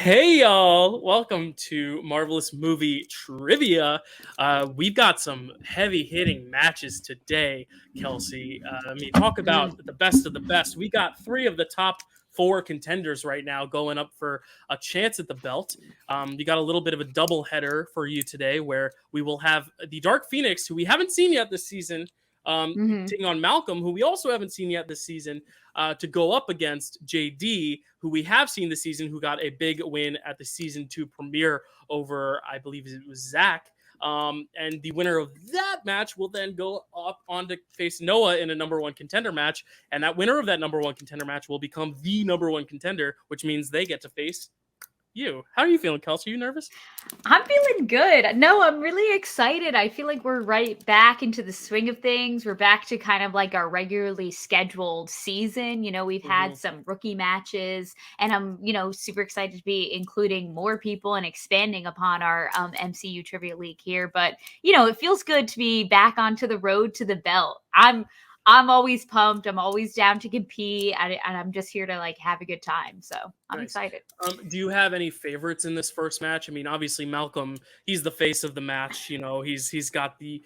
Hey y'all, welcome to Marvelous Movie Trivia. We've got some heavy hitting matches today, Kelsey. Talk about the best of the best. We got three of the top four contenders right now going up for a chance at the belt. You got a little bit of a double header for you today where we will have the Dark Phoenix, who we haven't seen yet this season, taking on Malcolm, who we also haven't seen yet this season, to go up against JD, who we have seen this season, who got a big win at the season 2 premiere over, I believe it was Zach. And the winner of that match will then go up on to face Noah in a number one contender match. And that winner of that number one contender match will become the number one contender, which means they get to face you. How are you feeling, Kelsey? Are you nervous? I'm feeling good. No, I'm really excited. I feel like we're right back into the swing of things. We're back to kind of like our regularly scheduled season. We've had some rookie matches, and I'm, super excited to be including more people and expanding upon our MCU Trivia League here. But, it feels good to be back onto the road to the belt. I'm always pumped. I'm always down to compete, and I'm just here to have a good time. So I'm excited. Do you have any favorites in this first match? Obviously Malcolm, he's the face of the match. He's got the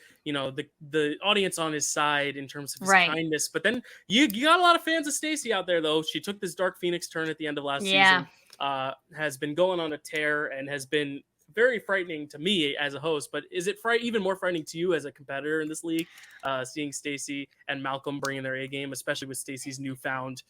audience on his side in terms of his kindness. But then you got a lot of fans of Stacy out there, though. She took this Dark Phoenix turn at the end of last season. Has been going on a tear and has been very frightening to me as a host, but is it even more frightening to you as a competitor in this league, seeing Stacy and Malcolm bringing their A game, especially with Stacy's newfound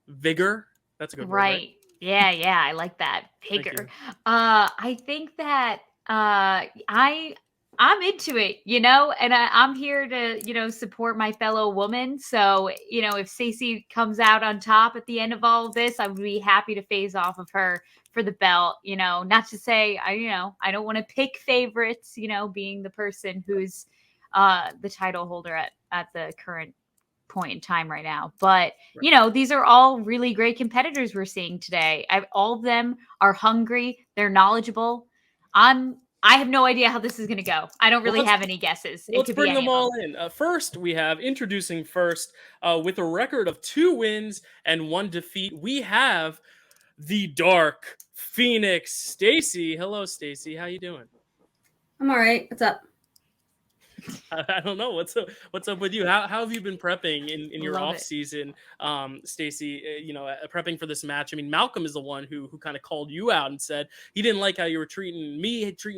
vigor? That's a good word, right? Yeah, I like that. Vigor. I think that I'm into it, and I'm here to, support my fellow woman. So, if Stacy comes out on top at the end of all of this, I would be happy to phase off of her for the belt. Not to say I don't want to pick favorites, being the person who's the title holder at the current point in time right now. But, these are all really great competitors we're seeing today. All of them are hungry. They're knowledgeable. I have no idea how this is going to go. I don't really have any guesses. Let's bring them all in. First, we have introducing first with a record of 2 wins and 1 defeat. We have the Dark Phoenix, Stacy. Hello, Stacy. How you doing? I'm all right. What's up? I don't know. What's up with you? How have you been prepping in your off season, Stacy? Prepping for this match. Malcolm is the one who kind of called you out and said he didn't like how you were treating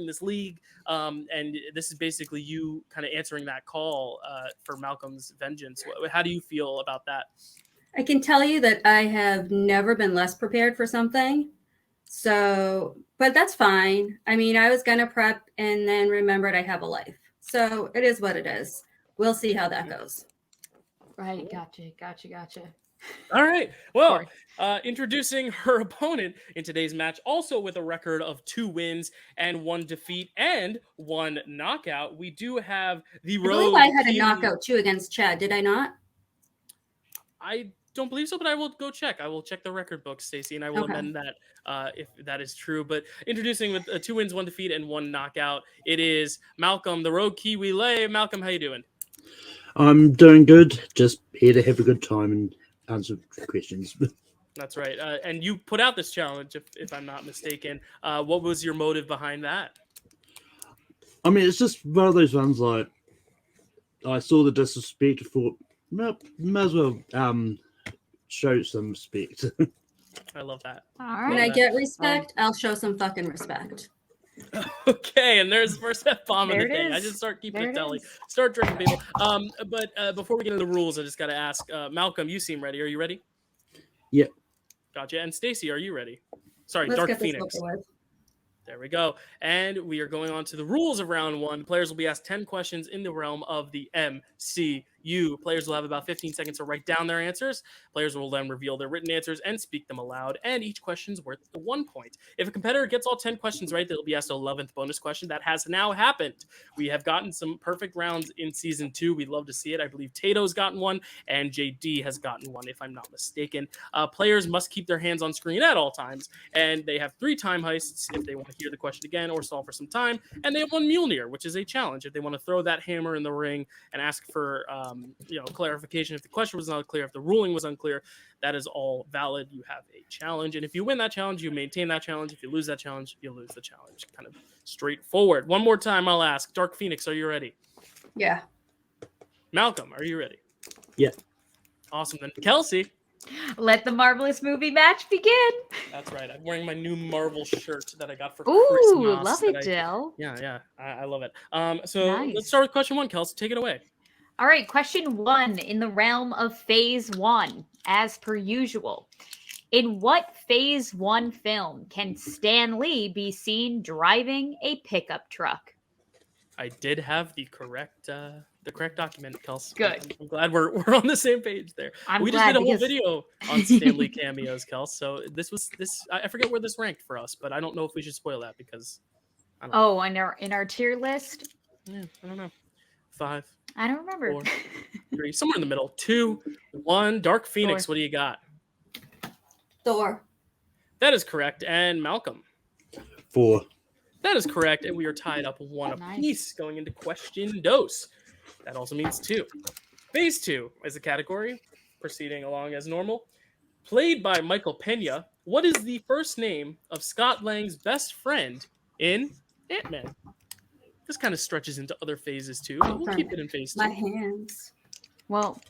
this league, and this is basically you kind of answering that call for Malcolm's vengeance. How do you feel about that? I can tell you that I have never been less prepared for something. So, but that's fine. I was gonna prep and then remembered I have a life. So it is what it is. We'll see how that goes. Right. Gotcha. All right. Well, introducing her opponent in today's match, also with a record of 2 wins and 1 defeat and 1 knockout, we do have the Rogue Kiwi. I had a knockout too against Chad. Did I not? I don't believe so, but I will go check. I will check the record book, Stacy, and I will amend that if that is true. But introducing with 2 wins, 1 defeat, and 1 knockout, it is Malcolm, the Rogue Kiwi. Malcolm, how you doing? I'm doing good. Just here to have a good time and answer questions. That's right. And you put out this challenge, if I'm not mistaken. What was your motive behind that? It's just one of those ones like I saw the disrespect, thought, might as well show some respect. I love that. All right. When I get respect, I'll show some fucking respect. Okay, and there's the first F-bomb of the day. I just start keeping it telling. Start drinking, people. But before we get into the rules, I just got to ask, Malcolm, you seem ready. Are you ready? Yep. Gotcha. And Stacy, are you ready? Sorry, Let's Dark Phoenix. There we go. And we are going on to the rules of round 1. Players will be asked 10 questions in the realm of the MCU. Players will have about 15 seconds to write down their answers. Players will then reveal their written answers and speak them aloud, and each question is worth 1 point. If a competitor gets all 10 questions right, they'll be asked an 11th bonus question. That has now happened. We have gotten some perfect rounds in Season 2. We'd love to see it. I believe Tato's gotten one, and JD has gotten one, if I'm not mistaken. Players must keep their hands on screen at all times, and they have 3 time heists if they want to hear the question again or solve for some time, and they have 1 Mjolnir, which is a challenge if they want to throw that hammer in the ring and ask for clarification if the question was not clear, if the ruling was unclear. That is all valid. You have a challenge, and if you win that challenge, you maintain that challenge. If you lose that challenge, you lose the challenge. Kind of straightforward. One more time, I'll ask. Dark Phoenix, are you ready? Yeah. Malcolm, are you ready? Yeah. Awesome. Then Kelsey. Let the marvelous movie match begin. That's right. I'm wearing my new Marvel shirt that I got for Ooh, Christmas. love it, Dill. Yeah. I love it. So Nice. let's start with question 1. Kelsey, take it away. All right, question 1 in the realm of Phase 1, as per usual. In what Phase 1 film can Stan Lee be seen driving a pickup truck? I did have the correct document, Kelsey. Good. I'm glad we're on the same page there. I'm We just glad did a whole because- video on Stanley cameos, Kelsey. So this. I forget where this ranked for us, but I don't know if we should spoil that because. I don't know. Oh, in our tier list? Yeah, I don't know. 5, I don't remember. 4, 3, somewhere in the middle. 2, 1. Dark Phoenix. Thor. What do you got? Thor. That is correct. And Malcolm. 4. That is correct. And we are tied up 1 Nice. apiece going into question dos. That also means 2. Phase 2 is the category, proceeding along as normal. Played by Michael Pena, what is the first name of Scott Lang's best friend in Ant-Man? This kind of stretches into other phases too, but we'll keep it in phase 2. My hands. Well,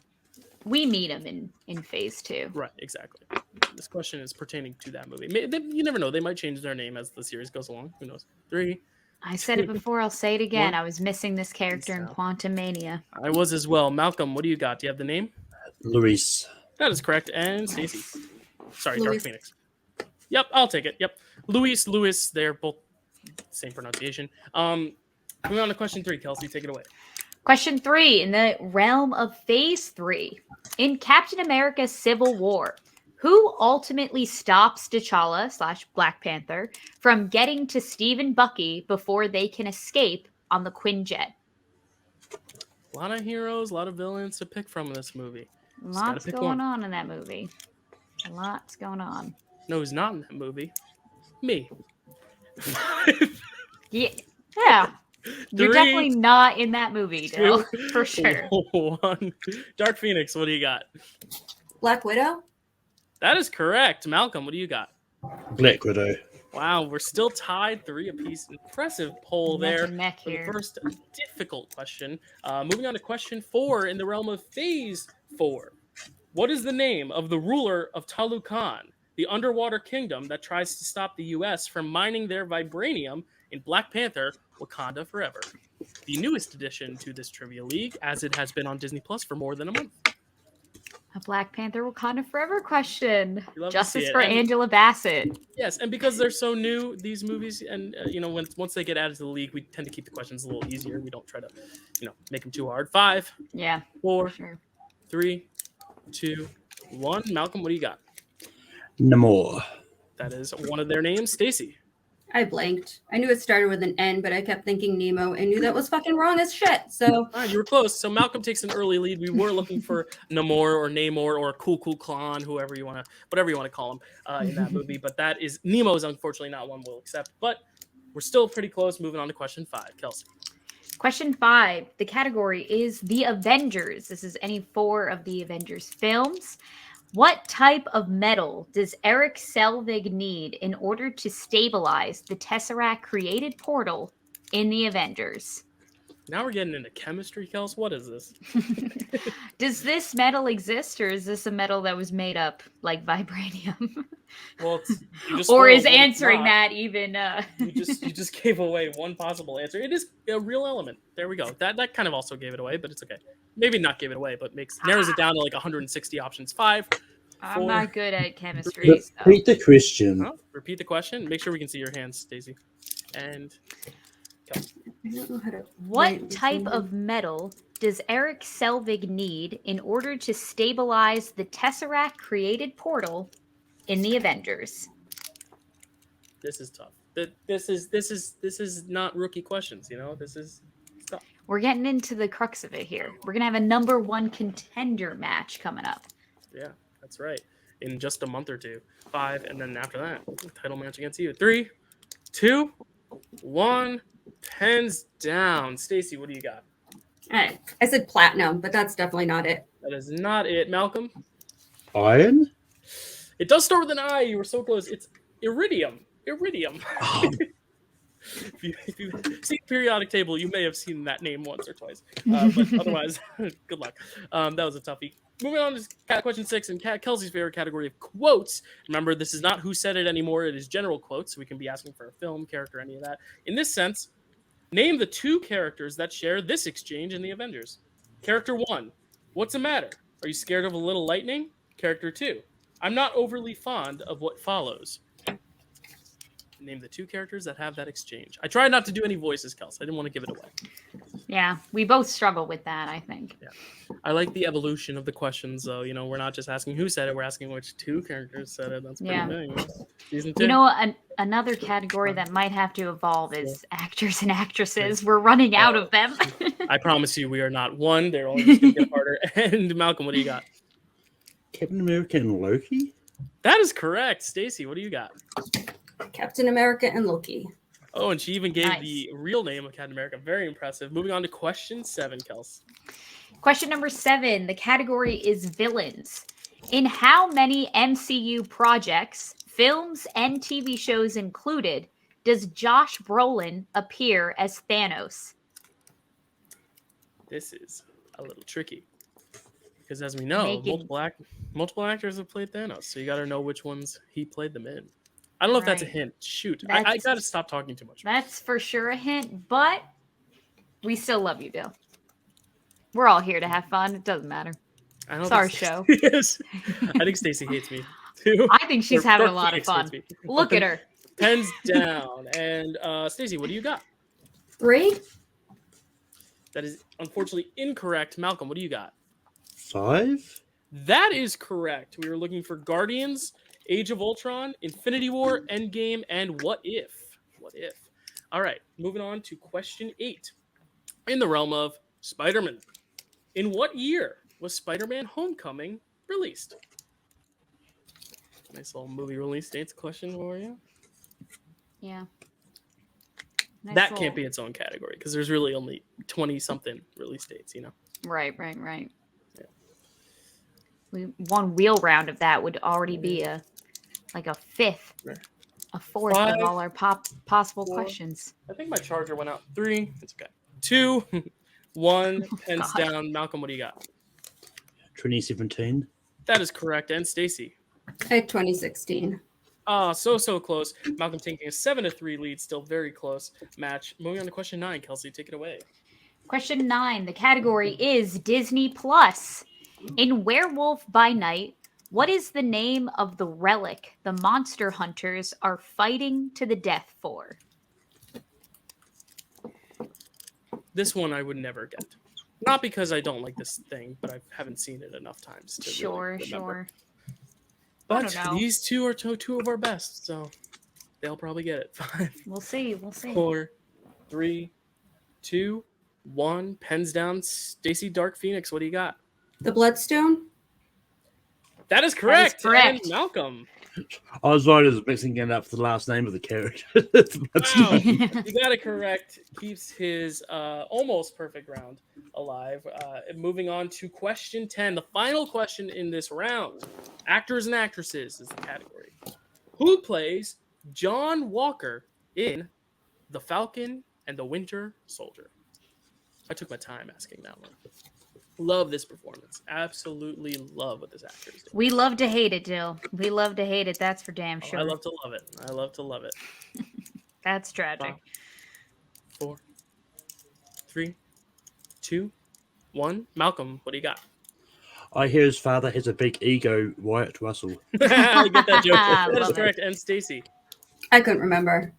we meet him in Phase 2. Right, exactly. This question is pertaining to that movie. You never know. They might change their name as the series goes along. Who knows? 3. I said it before, I'll say it again. 1. I was missing this character in Quantum Mania. I was as well. Malcolm, what do you got? Do you have the name? Luis. That is correct. And Stacy. Sorry, Dark Luis. Phoenix. Yep, I'll take it. Yep. Lewis, they're both same pronunciation. Moving on to question 3. Kelsey, take it away. Question 3 in the realm of Phase 3. In Captain America Civil War, who ultimately stops T'Challa / Black Panther from getting to Steve and Bucky before they can escape on the Quinjet? A lot of heroes, a lot of villains to pick from in this movie. Lots pick going one. on in that movie. Lots going on. No, who's not in that movie? Me. Yeah. You're 3, definitely not in that movie, Dill, 2, for sure. 1. Dark Phoenix, what do you got? Black Widow. That is correct. Malcolm, what do you got? Black Widow. Wow, we're still tied 3 apiece. Impressive poll Neck there. and neck For the here. first difficult question. Moving on to question 4 in the realm of Phase 4. What is the name of the ruler of Talokan, the underwater kingdom that tries to stop the U.S. from mining their vibranium in Black Panther, Wakanda Forever? The newest addition to this Trivia League, as it has been on Disney Plus for more than a month. A Black Panther Wakanda Forever question. You love to see Justice it. for And- Angela Bassett. Yes, and because they're so new, these movies, and once they get added to the league, we tend to keep the questions a little easier. We don't try to, make them too hard. 5, Yeah, 4, sure. 3, 2, 1. Malcolm, what do you got? Namor. That is one of their names. Stacy. I blanked. I knew it started with an N, but I kept thinking Nemo and knew that was fucking wrong as shit. So All right, you were close. So Malcolm takes an early lead. We were looking for Namor or Namor or Cool Clan, whatever you want to call him in that movie. But Nemo is unfortunately not one we'll accept. But we're still pretty close. Moving on to question 5. Kelsey. Question 5. The category is The Avengers. This is any 4 of the Avengers films. What type of metal does Eric Selvig need in order to stabilize the Tesseract created portal in the Avengers? Now we're getting into chemistry, Kels. What is this? Does this metal exist, or is this a metal that was made up like vibranium? Well, you just Or spoiled is what it's answering not. that even... You just gave away one possible answer. It is a real element. There we go. That kind of also gave it away, but it's okay. Maybe not give it away, but narrows it down to like 160 options. 5. I'm 4. not good at chemistry. So. Repeat the question. Oh, repeat the question. Make sure we can see your hands, Stacey. And Kelsey. I don't know how to What write this type one. of metal does Eric Selvig need in order to stabilize the Tesseract created portal in the Avengers? This is tough. This is not rookie questions. This is tough. We're getting into the crux of it here. We're gonna have a number 1 contender match coming up. Yeah, that's right. In just a month or 2. 5, and then after that, title match against you. 3, 2, 1. Pens down. Stacy, what do you got? I said platinum, but that's definitely not it. That is not it, Malcolm. Iron? It does start with an I. You were so close. It's iridium. Iridium. Oh, If you see the periodic table, you may have seen that name once or twice. But otherwise, good luck. That was a toughie. Moving on to question 6 and Kelsey's favorite category of quotes. Remember, this is not who said it anymore. It is general quotes, so we can be asking for a film, character, any of that. In this sense, name the 2 characters that share this exchange in the Avengers. Character 1, what's the matter? Are you scared of a little lightning? Character 2, I'm not overly fond of what follows. Name the 2 characters that have that exchange. I tried not to do any voices, Kels. I didn't want to give it away. Yeah, we both struggle with that, I think. Yeah. I like the evolution of the questions, though. You know, we're not just asking who said it, we're asking which 2 characters said it. That's pretty big. Season 2. You know, another category that might have to evolve is actors and actresses. We're running out of them. I promise you, we are not one. They're only just going to get harder. And Malcolm, what do you got? Captain America and Loki? That is correct. Stacy, what do you got? Captain America and Loki. Oh, and she even gave the real name of Captain America. Very impressive. Moving on to question 7, Kels. Question number 7. The category is villains. In how many MCU projects, films and TV shows included, does Josh Brolin appear as Thanos? This is a little tricky. Because as we know, multiple actors have played Thanos. So you got to know which ones he played them in. I don't know if that's a hint. Shoot. I got to stop talking too much. That's for sure a hint, but we still love you, Bill. We're all here to have fun. It doesn't matter. It's our show. Yes. I think Stacy hates me, too. I think she's having a lot of fun. Look at her. Pens down. And Stacy, what do you got? 3. That is unfortunately incorrect. Malcolm, what do you got? 5? That is correct. We were looking for Guardians, Age of Ultron, Infinity War, Endgame, and What If? What If? All right, moving on to question 8. In the realm of Spider-Man. In what year was Spider-Man Homecoming released? Nice little movie release dates question for you. Yeah. That can't be its own category because there's really only 20-something release dates, you know? Right. One wheel round of that would already be a 5th, a 4th 5, of all our possible 4. questions. I think my charger went out. 3. It's okay. 2, 1. Pens down. Malcolm, what do you got? 2017. That is correct. And Stacy? 2016. So close. Malcolm taking a 7-3 lead. Still very close match. Moving on to question 9. Kelsey, take it away. Question 9. The category is Disney Plus. In Werewolf by Night, what is the name of the relic the monster hunters are fighting to the death for? This one I would never get. Not because I don't like this thing, but I haven't seen it enough times to Sure. But these 2 are 2 of our best, so they'll probably get it. 5. We'll see. 4, 3, 2, 1. Pens down. Stacy Dark Phoenix, what do you got? The Bloodstone? That is correct. That is correct. And Malcolm. I was worried I was mixing it up for the last name of the character. Wow. You got it correct. Keeps his almost perfect round alive. Moving on to question 10, the final question in this round. Actors and actresses is the category. Who plays John Walker in The Falcon and the Winter Soldier? I took my time asking that one. Love this performance. Absolutely love what this actor is doing. We love to hate it, Jill. We love to hate it. That's for damn sure. I love to love it. That's tragic. 5, 4, 3, 2, 1. Malcolm, what do you got? I hear his father has a big ego, Wyatt Russell. I get that joke. That is correct. And Stacy. I couldn't remember.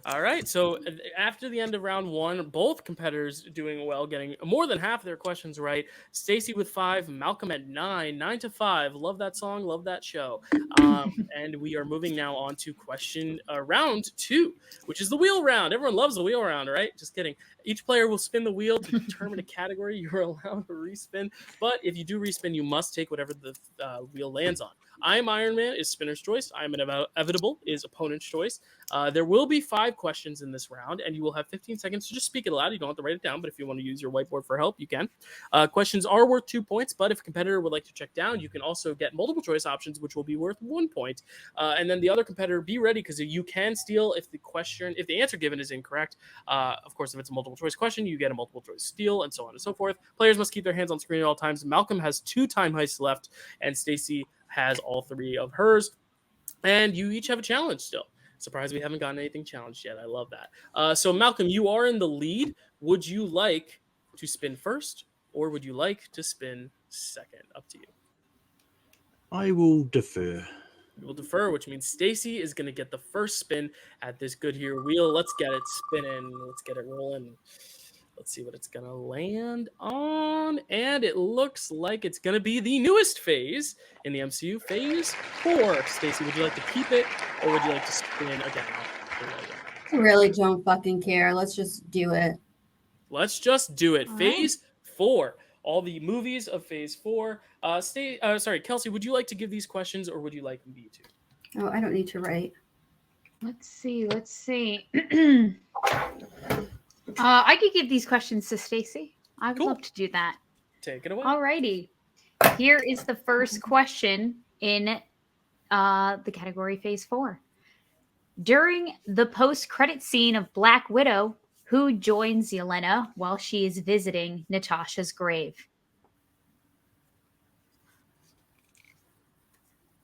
All right. So after the end of round 1, both competitors doing well, getting more than half of their questions right. Stacy with 5, Malcolm at 9, 9-5. Love that song. Love that show. And we are moving now on to question round 2, which is the wheel round. Everyone loves the wheel round, right? Just kidding. Each player will spin the wheel to determine a category. You're allowed to respin. But if you do respin, you must take whatever the wheel lands on. I'm Iron Man is spinner's choice. I'm inevitable is opponent's choice. There will be 5 questions in this round, and you will have 15 seconds to just speak it aloud. You don't have to write it down, but if you want to use your whiteboard for help, you can. Questions are worth 2 points, but if a competitor would like to check down, you can also get multiple choice options, which will be worth 1 point. And then the other competitor, be ready, because you can steal if the answer given is incorrect. Of course, if it's a multiple choice question, you get a multiple choice steal, and so on and so forth. Players must keep their hands on screen at all times. Malcolm has 2 time heists left, and Stacy has all 3 of hers. And you each have a challenge still. Surprised we haven't gotten anything challenged yet. I love that. So Malcolm, you are in the lead. Would you like to spin first, or would you like to spin second? Up to you. I will defer. You will defer, which means Stacy is going to get the first spin at this Goodyear wheel. Let's get it spinning. Let's get it rolling. Let's see what it's going to land on. And it looks like it's going to be the newest phase in the MCU, Phase 4. Stacy, would you like to keep it, or would you like to spin again? I really don't fucking care. Let's just do it. Let's just do it. All Phase 4. All the movies of Phase 4. Kelsey, would you like to give these questions, or would you like me to? Oh, I don't need to write. Let's see. I could give these questions to Stacy. I would Cool. love to do that. Take it away. Alrighty. Here is the first question in the category Phase 4. During the post-credit scene of Black Widow, who joins Yelena while she is visiting Natasha's grave?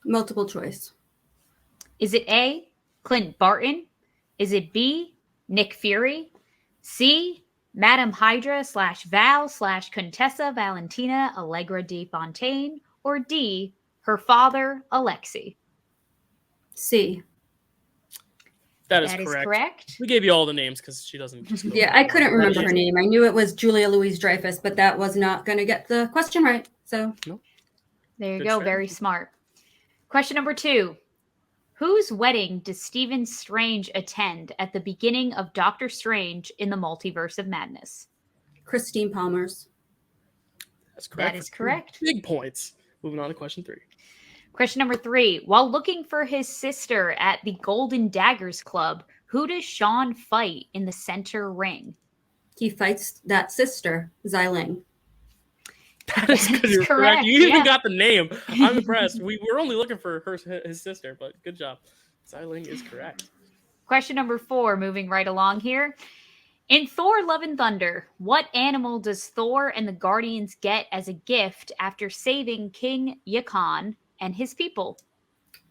Multiple choice. Is it A, Clint Barton? Is it B, Nick Fury? C, Madame Hydra /Val /Contessa Valentina Allegra de Fontaine? Or D, her father, Alexei? C. That is That correct. is correct. We gave you all the names because she doesn't just go Yeah, I couldn't remember her name. I knew it was Julia Louis-Dreyfus, but that was not going to get the question right. So There you Good go. strategy. Very smart. Question number 2. Whose wedding does Stephen Strange attend at the beginning of Doctor Strange in the Multiverse of Madness? Christine Palmer's. That's correct. That is correct. Big points. Moving on to question 3. Question number 3. While looking for his sister at the Golden Daggers Club, who does Sean fight in the center ring? He fights that sister, Xiling. That is That good. is You're correct. correct, You even yeah. got the name. I'm impressed. We were only looking for his sister, but good job. Xiling is correct. Question number 4, moving right along here. In Thor Love and Thunder, what animal does Thor and the Guardians get as a gift after saving King Yakan and his people?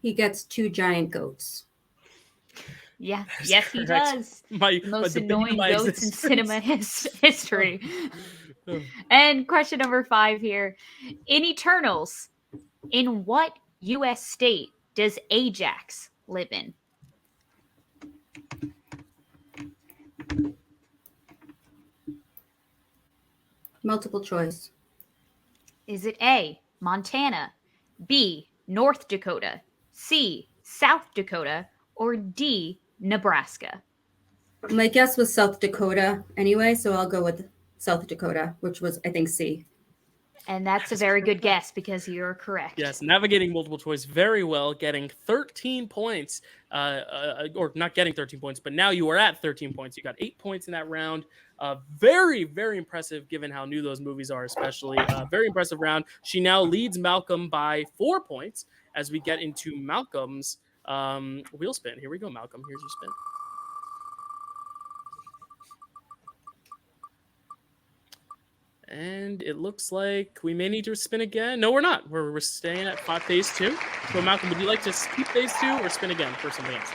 He gets 2 giant goats. Yeah, That is yes, he correct. does. My Most the bane of annoying my goats in existence. cinema history. And question number 5 here. In Eternals, in what U.S. state does Ajax live in? Multiple choice. Is it A, Montana, B, North Dakota, C, South Dakota, or D, Nebraska? My guess was South Dakota anyway, so I'll go with South Dakota, which was, I think, C. And that's a very good guess because you're correct. Yes, navigating multiple choice very well, getting 13 points, or not getting 13 points, but now you are at 13 points. You got 8 points in that round. Very, very impressive given how new those movies are, especially. Very impressive round. She now leads Malcolm by 4 points as we get into Malcolm's wheel spin. Here we go, Malcolm. Here's your spin. And it looks like we may need to spin again. No, we're not. We're staying at Phase 2. So, Malcolm, would you like to keep Phase 2 or spin again for something else?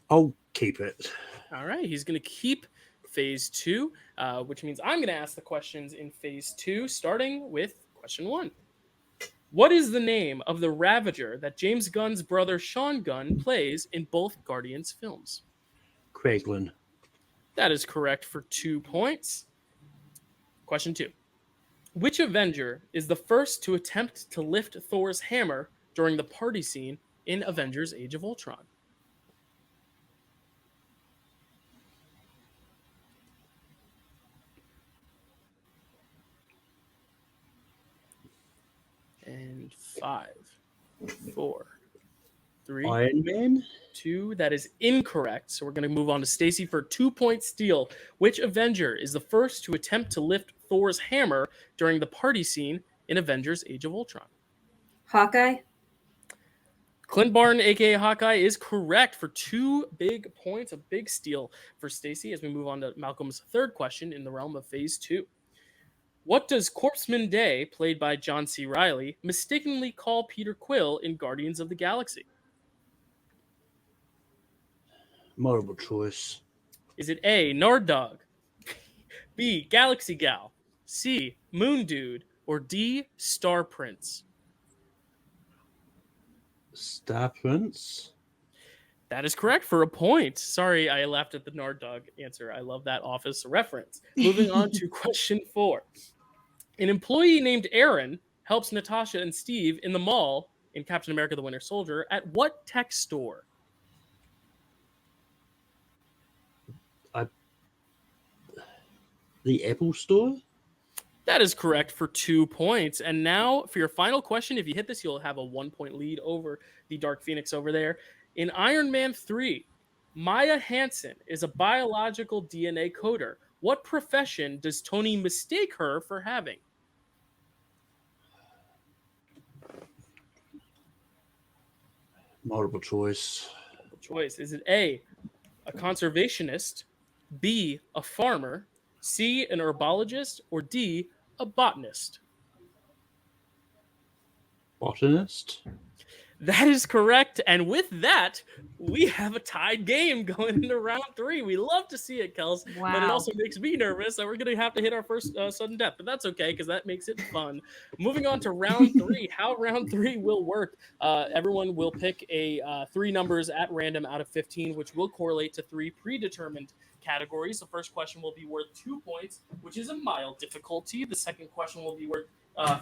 I'll keep it. All right. He's going to keep Phase 2, which means I'm going to ask the questions in Phase 2, starting with question 1. What is the name of the Ravager that James Gunn's brother Sean Gunn plays in both Guardians films? Craiglin. That is correct for 2 points. Question 2. Which Avenger is the first to attempt to lift Thor's hammer during the party scene in Avengers Age of Ultron? And 5, 4, 3, Iron Man. 2. That is incorrect. So we're going to move on to Stacy for 2-point steal. Which Avenger is the first to attempt to lift Thor's hammer during the party scene in Avengers Age of Ultron? Hawkeye. Clint Barton, aka Hawkeye, is correct for 2 big points, a big steal for Stacy as we move on to Malcolm's third question in the realm of Phase 2. What does Corpseman Day, played by John C. Reilly, mistakenly call Peter Quill in Guardians of the Galaxy? Multiple choice. Is it A, Nard Dog, B, Galaxy Gal, C, Moon Dude, or D, Star Prince? Star Prince. That is correct for a point. Sorry, I laughed at the Nard Dog answer. I love that Office reference. Moving on to question 4. An employee named Aaron helps Natasha and Steve in the mall in Captain America the Winter Soldier at what tech store? The Apple Store. That is correct for 2 points. And now for your final question, if you hit this, you'll have a 1-point lead over the Dark Phoenix over there. In Iron Man 3, Maya Hansen is a biological DNA coder. What profession does Tony mistake her for having? Multiple choice. Choice. Is it A, a conservationist, B, a farmer, C, an herbologist, or D, a botanist? Botanist. That is correct. And with that, we have a tied game going into round 3. We love to see it, Kels, but it Wow. also makes me nervous that we're going to have to hit our first sudden death. But that's okay, because that makes it fun. Moving on to round 3, how round 3 will work. Everyone will pick 3 numbers at random out of 15, which will correlate to 3 predetermined categories. The first question will be worth 2 points, which is a mild difficulty. The second question will be worth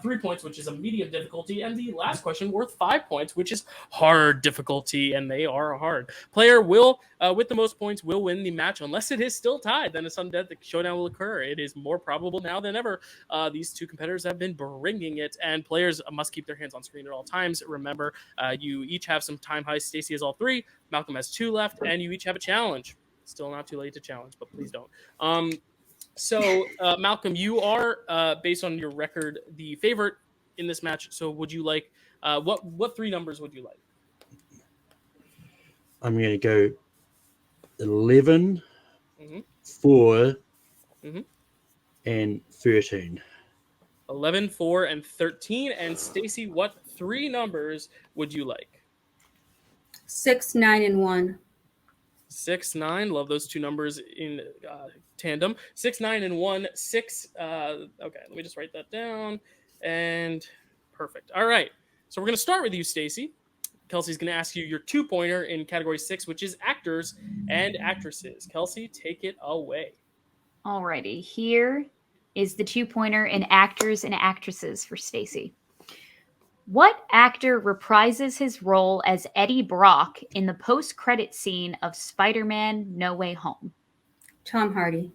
3 points, which is a medium difficulty, and the last question worth 5 points, which is hard difficulty, and they are hard. Player will, with the most points, will win the match, unless it is still tied. Then a sudden death showdown will occur. It is more probable now than ever. These 2 competitors have been bringing it, and players must keep their hands on screen at all times. Remember, you each have some time heists. Stacy has all 3. Malcolm has 2 left, and you each have a challenge. Still not too late to challenge, but please don't. So, Malcolm, you are, based on your record, the favorite in this match. So would you like, what 3 numbers would you like? I'm going to go 11, Mm-hmm. 4, Mm-hmm. and 13. 11, 4, and 13. And Stacy, what 3 numbers would you like? 6, 9, and 1. 6, 9. Love those 2 numbers in tandem. 6, 9, and 1. 6. Okay, let me just write that down. And perfect. All right. So we're going to start with you, Stacy. Kelsey's going to ask you your 2-pointer in category 6, which is actors and actresses. Kelsey, take it away. Alrighty, here is the 2-pointer in actors and actresses for Stacy. What actor reprises his role as Eddie Brock in the post-credit scene of Spider-Man No Way Home? Tom Hardy.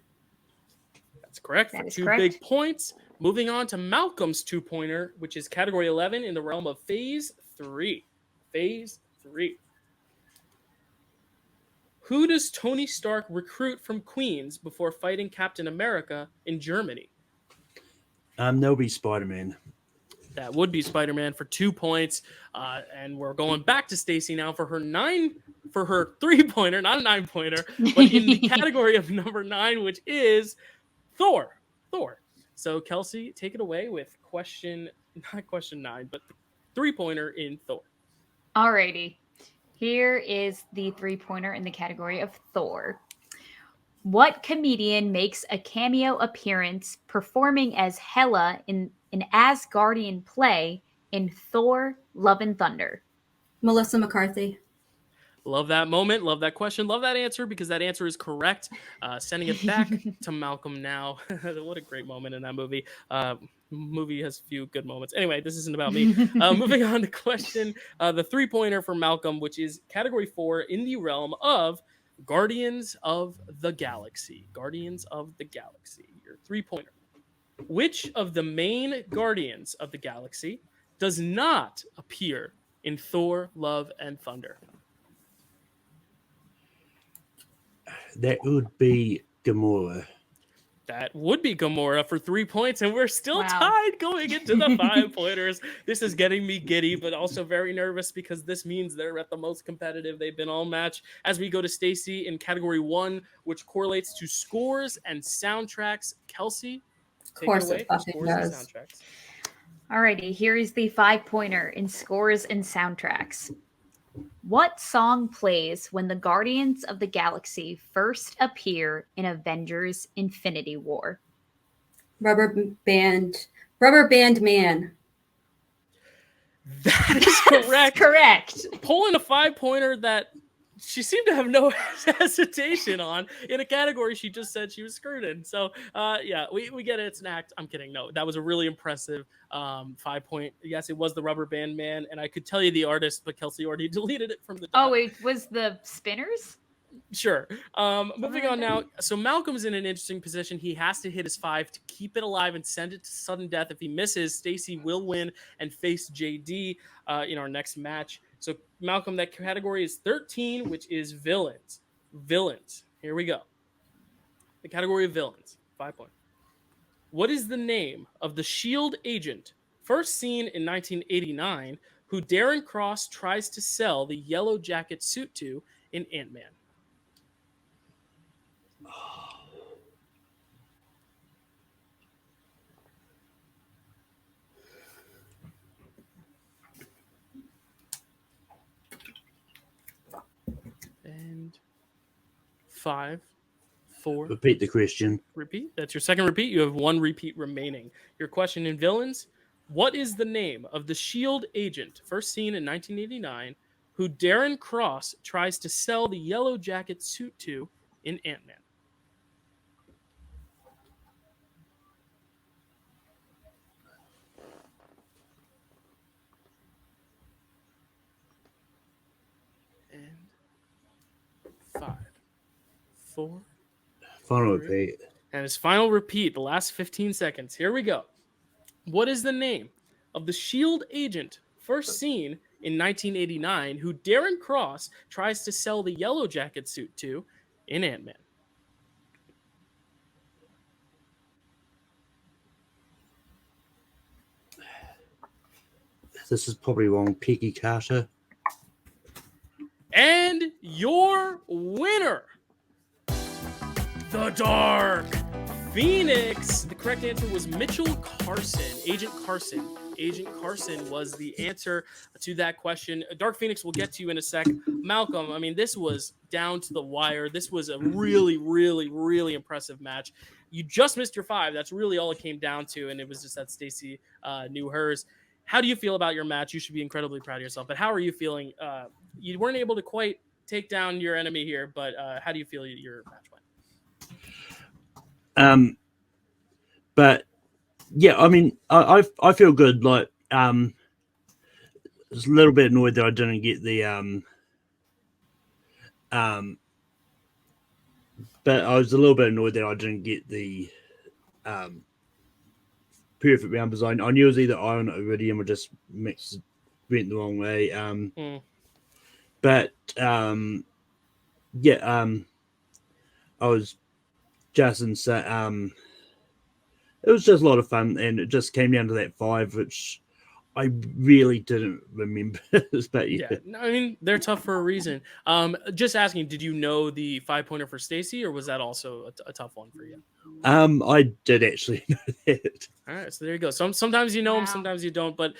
That's correct. That For is 2 correct. big points. Moving on to Malcolm's 2-pointer, which is category 11 in the realm of Phase 3. Phase 3. Who does Tony Stark recruit from Queens before fighting Captain America in Germany? There'll be Spider-Man. That would be Spider-Man for 2 points. And we're going back to Stacy now for her 3-pointer, not a 9-pointer, but in the category of number 9, which is Thor. So Kelsey, take it away with not question 9, but 3-pointer in Thor. Alrighty, here is the 3-pointer in the category of Thor. What comedian makes a cameo appearance performing as Hela in an Asgardian play in Thor: Love and Thunder? Melissa McCarthy. Love that moment. Love that question. Love that answer, because that answer is correct. Sending it back to Malcolm now. What a great moment in that movie. Movie has few good moments. Anyway, this isn't about me. Moving on to question, the 3-pointer for Malcolm, which is category 4 in the realm of Guardians of the Galaxy. Guardians of the Galaxy. Your 3-pointer. Which of the main Guardians of the Galaxy does not appear in Thor: Love and Thunder? That would be Gamora. That would be Gamora for 3 points, and we're still Wow. tied going into the 5-pointers. This is getting me giddy, but also very nervous because this means they're at the most competitive they've been all match. As we go to Stacy in category 1, which correlates to scores and soundtracks. Kelsey, take it away for scores and soundtracks. Alrighty, here is the 5-pointer in scores and soundtracks. What song plays when the Guardians of the Galaxy first appear in Avengers Infinity War? Rubber Band Man. That is correct. Correct. Pulling a 5-pointer that she seemed to have no hesitation on in a category she just said she was screwed in. So, yeah, we get it. It's an act. I'm kidding. No, that was a really impressive 5-point. Yes, it was the Rubber Band Man, and I could tell you the artist, but Kelsey already deleted it from the doc. Oh, it was the Spinners? Sure. Moving on now. So Malcolm's in an interesting position. He has to hit his 5 to keep it alive and send it to sudden death. If he misses, Stacy will win and face JD in our next match. So Malcolm, that category is 13, which is villains. Villains. Here we go. The category of villains. 5 points. What is the name of the SHIELD agent first seen in 1989 who Darren Cross tries to sell the yellow jacket suit to in Ant-Man? And 5, 4. Repeat the question. Repeat. That's your second repeat. You have 1 repeat remaining. Your question in villains: what is the name of the SHIELD agent first seen in 1989 who Darren Cross tries to sell the yellow jacket suit to in Ant-Man? And 5, 4. Final repeat. And his final repeat, the last 15 seconds. Here we go. What is the name of the SHIELD agent first seen in 1989 who Darren Cross tries to sell the yellow jacket suit to in Ant-Man? This is probably wrong. Peggy Carter. And your winner, the Dark Phoenix. The correct answer was Mitchell Carson. Agent Carson. Agent Carson was the answer to that question. Dark Phoenix, we'll get to you in a sec. Malcolm, I mean, this was down to the wire. This was a really, really, really impressive match. You just missed your 5. That's really all it came down to, and it was just that Stacy knew hers. How do you feel about your match? You should be incredibly proud of yourself, but how are you feeling? You weren't able to quite take down your enemy here, but how do you feel your match went? But yeah, I mean, I feel good. Like, I was a little bit annoyed that I didn't get the but I was a little bit annoyed that I didn't get the perfect round because I knew it was either iron or iridium or just went the wrong way. But yeah, I was just insane. It was just a lot of fun, and it just came down to that 5, which I really didn't remember. But yeah. No, I mean, they're tough for a reason. Just asking, did you know the 5-pointer for Stacy, or was that also a tough one for you? I did actually know that. All right, so there you go. Sometimes you know them, sometimes you don't. But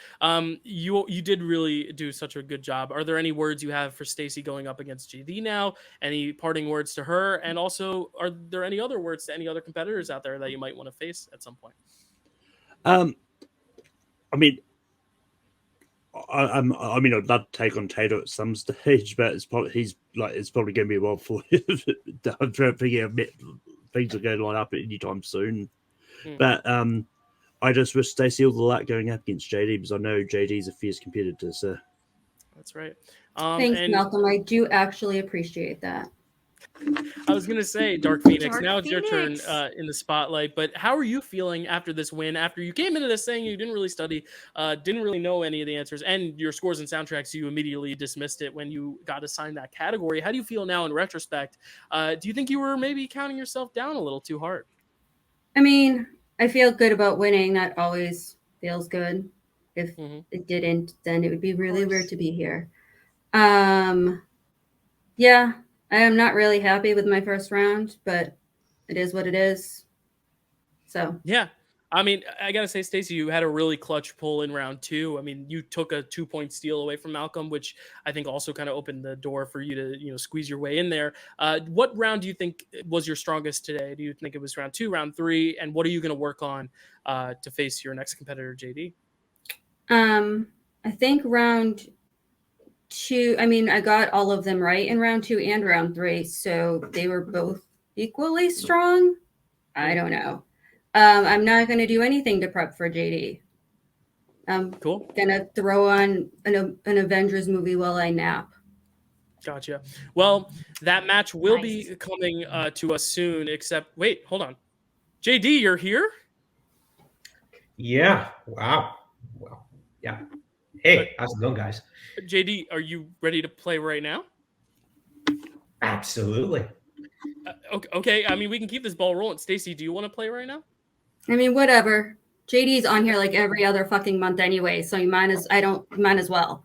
you did really do such a good job. Are there any words you have for Stacy going up against GD now? Any parting words to her? And also, are there any other words to any other competitors out there that you might want to face at some point? I mean, I'd love to take on Tato at some stage, but it's probably going to be a while before I'm trying to figure out things are going to line up anytime soon. But I just wish Stacey all the luck going up against JD because I know JD's a fierce competitor. So that's right. Thanks, Malcolm. I do actually appreciate that. I was gonna say Dark Phoenix. Dark Now it's your turn Phoenix. in the spotlight. But how are you feeling after this win? After you came into this saying you didn't really study, didn't really know any of the answers, and your scores and soundtracks, you immediately dismissed it when you got assigned that category. How do you feel now in retrospect? Do you think you were maybe counting yourself down a little too hard? I mean, I feel good about winning. That always feels good. If it didn't, then it would be really weird to be here. Yeah, I am not really happy with my first round, but it is what it is. So yeah. I mean, I gotta say, Stacy, you had a really clutch pull in round 2. I mean, you took a 2-point steal away from Malcolm, which I think also kind of opened the door for you to, squeeze your way in there. What round do you think was your strongest today? Do you think it was round 2, round 3, and what are you going to work on to face your next competitor, JD? I think round 2. I mean, I got all of them right in round 2 and round 3, so they were both equally strong. I don't know. I'm not going to do anything to prep for JD. I'm Cool. going to throw on an Avengers movie while I nap. Gotcha. Well, that match will be coming to us soon, except, wait, hold on. JD, you're here? Yeah. Wow. Well, yeah. Hey, how's it going, guys? JD, are you ready to play right now? Absolutely. Okay. I mean, we can keep this ball rolling. Stacy, do you want to play right now? I mean, whatever. JD's on here like every other fucking month anyway, so you might as well.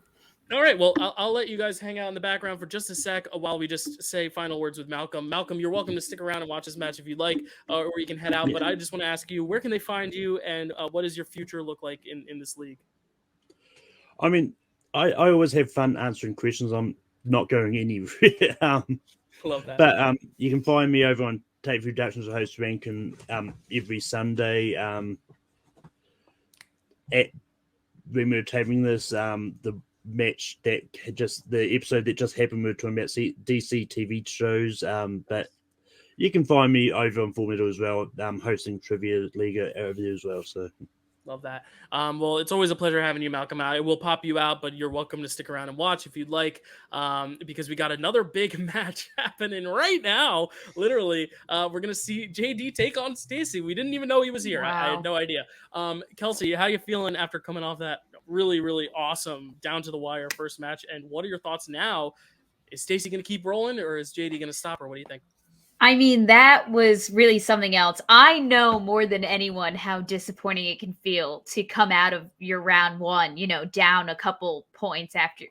All right. Well, I'll let you guys hang out in the background for just a sec while we just say final words with Malcolm. Malcolm, you're welcome to stick around and watch this match if you'd like, or you can head out. But I just want to ask you, where can they find you, and what does your future look like in this league? I mean, I always have fun answering questions. I'm not going anywhere. Love that. But you can find me over on Take Productions or Host Rank and every Sunday. When we were taping this, the match the episode that just happened, we were talking about DC TV shows. But you can find me over on Full Metal as well, hosting Trivia League over there as well. So. Love that. Well, it's always a pleasure having you, Malcolm. I will pop you out, but you're welcome to stick around and watch if you'd like, because we got another big match happening right now. Literally, we're going to see JD take on Stacy. We didn't even know he was here. Wow. I had no idea. Kelsey, how you feeling after coming off that really, really awesome down-to-the-wire first match? And what are your thoughts now? Is Stacy going to keep rolling, or is JD going to stop her? What do you think? I mean, that was really something else. I know more than anyone how disappointing it can feel to come out of your round 1, down a couple points after,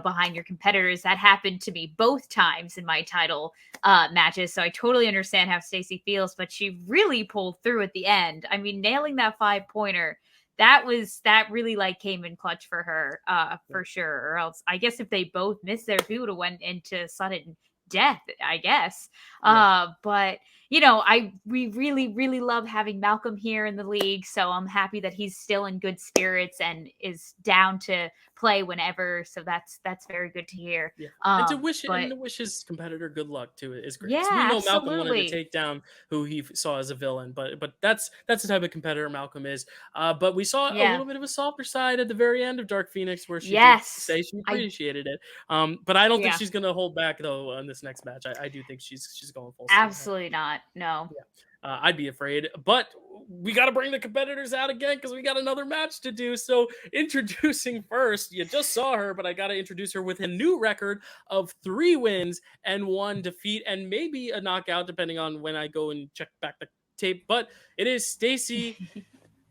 behind your competitors. That happened to me both times in my title matches. So I totally understand how Stacy feels, but she really pulled through at the end. I mean, nailing that 5-pointer, that really came in clutch for her, for sure. Or else, I guess if they both missed there, we would have went into sudden death, I guess. Yeah. But we really, really love having Malcolm here in the league. So I'm happy that he's still in good spirits and is down to play whenever. So that's very good to hear. Yeah. And to wish his competitor good luck too is great. Yeah, we know Malcolm absolutely. wanted to take down who he saw as a villain, but that's the type of competitor Malcolm is. But we saw a little bit of a softer side at the very end of Dark Phoenix, where she did say she appreciated it. But I don't think she's going to hold back though on this next match. I do think she's going full. Absolutely not. No. Yeah. I'd be afraid, but we got to bring the competitors out again because we got another match to do. So introducing first, you just saw her, but I got to introduce her with a new record of 3 wins and 1 defeat, and maybe a knockout depending on when I go and check back the tape. But it is Stacy,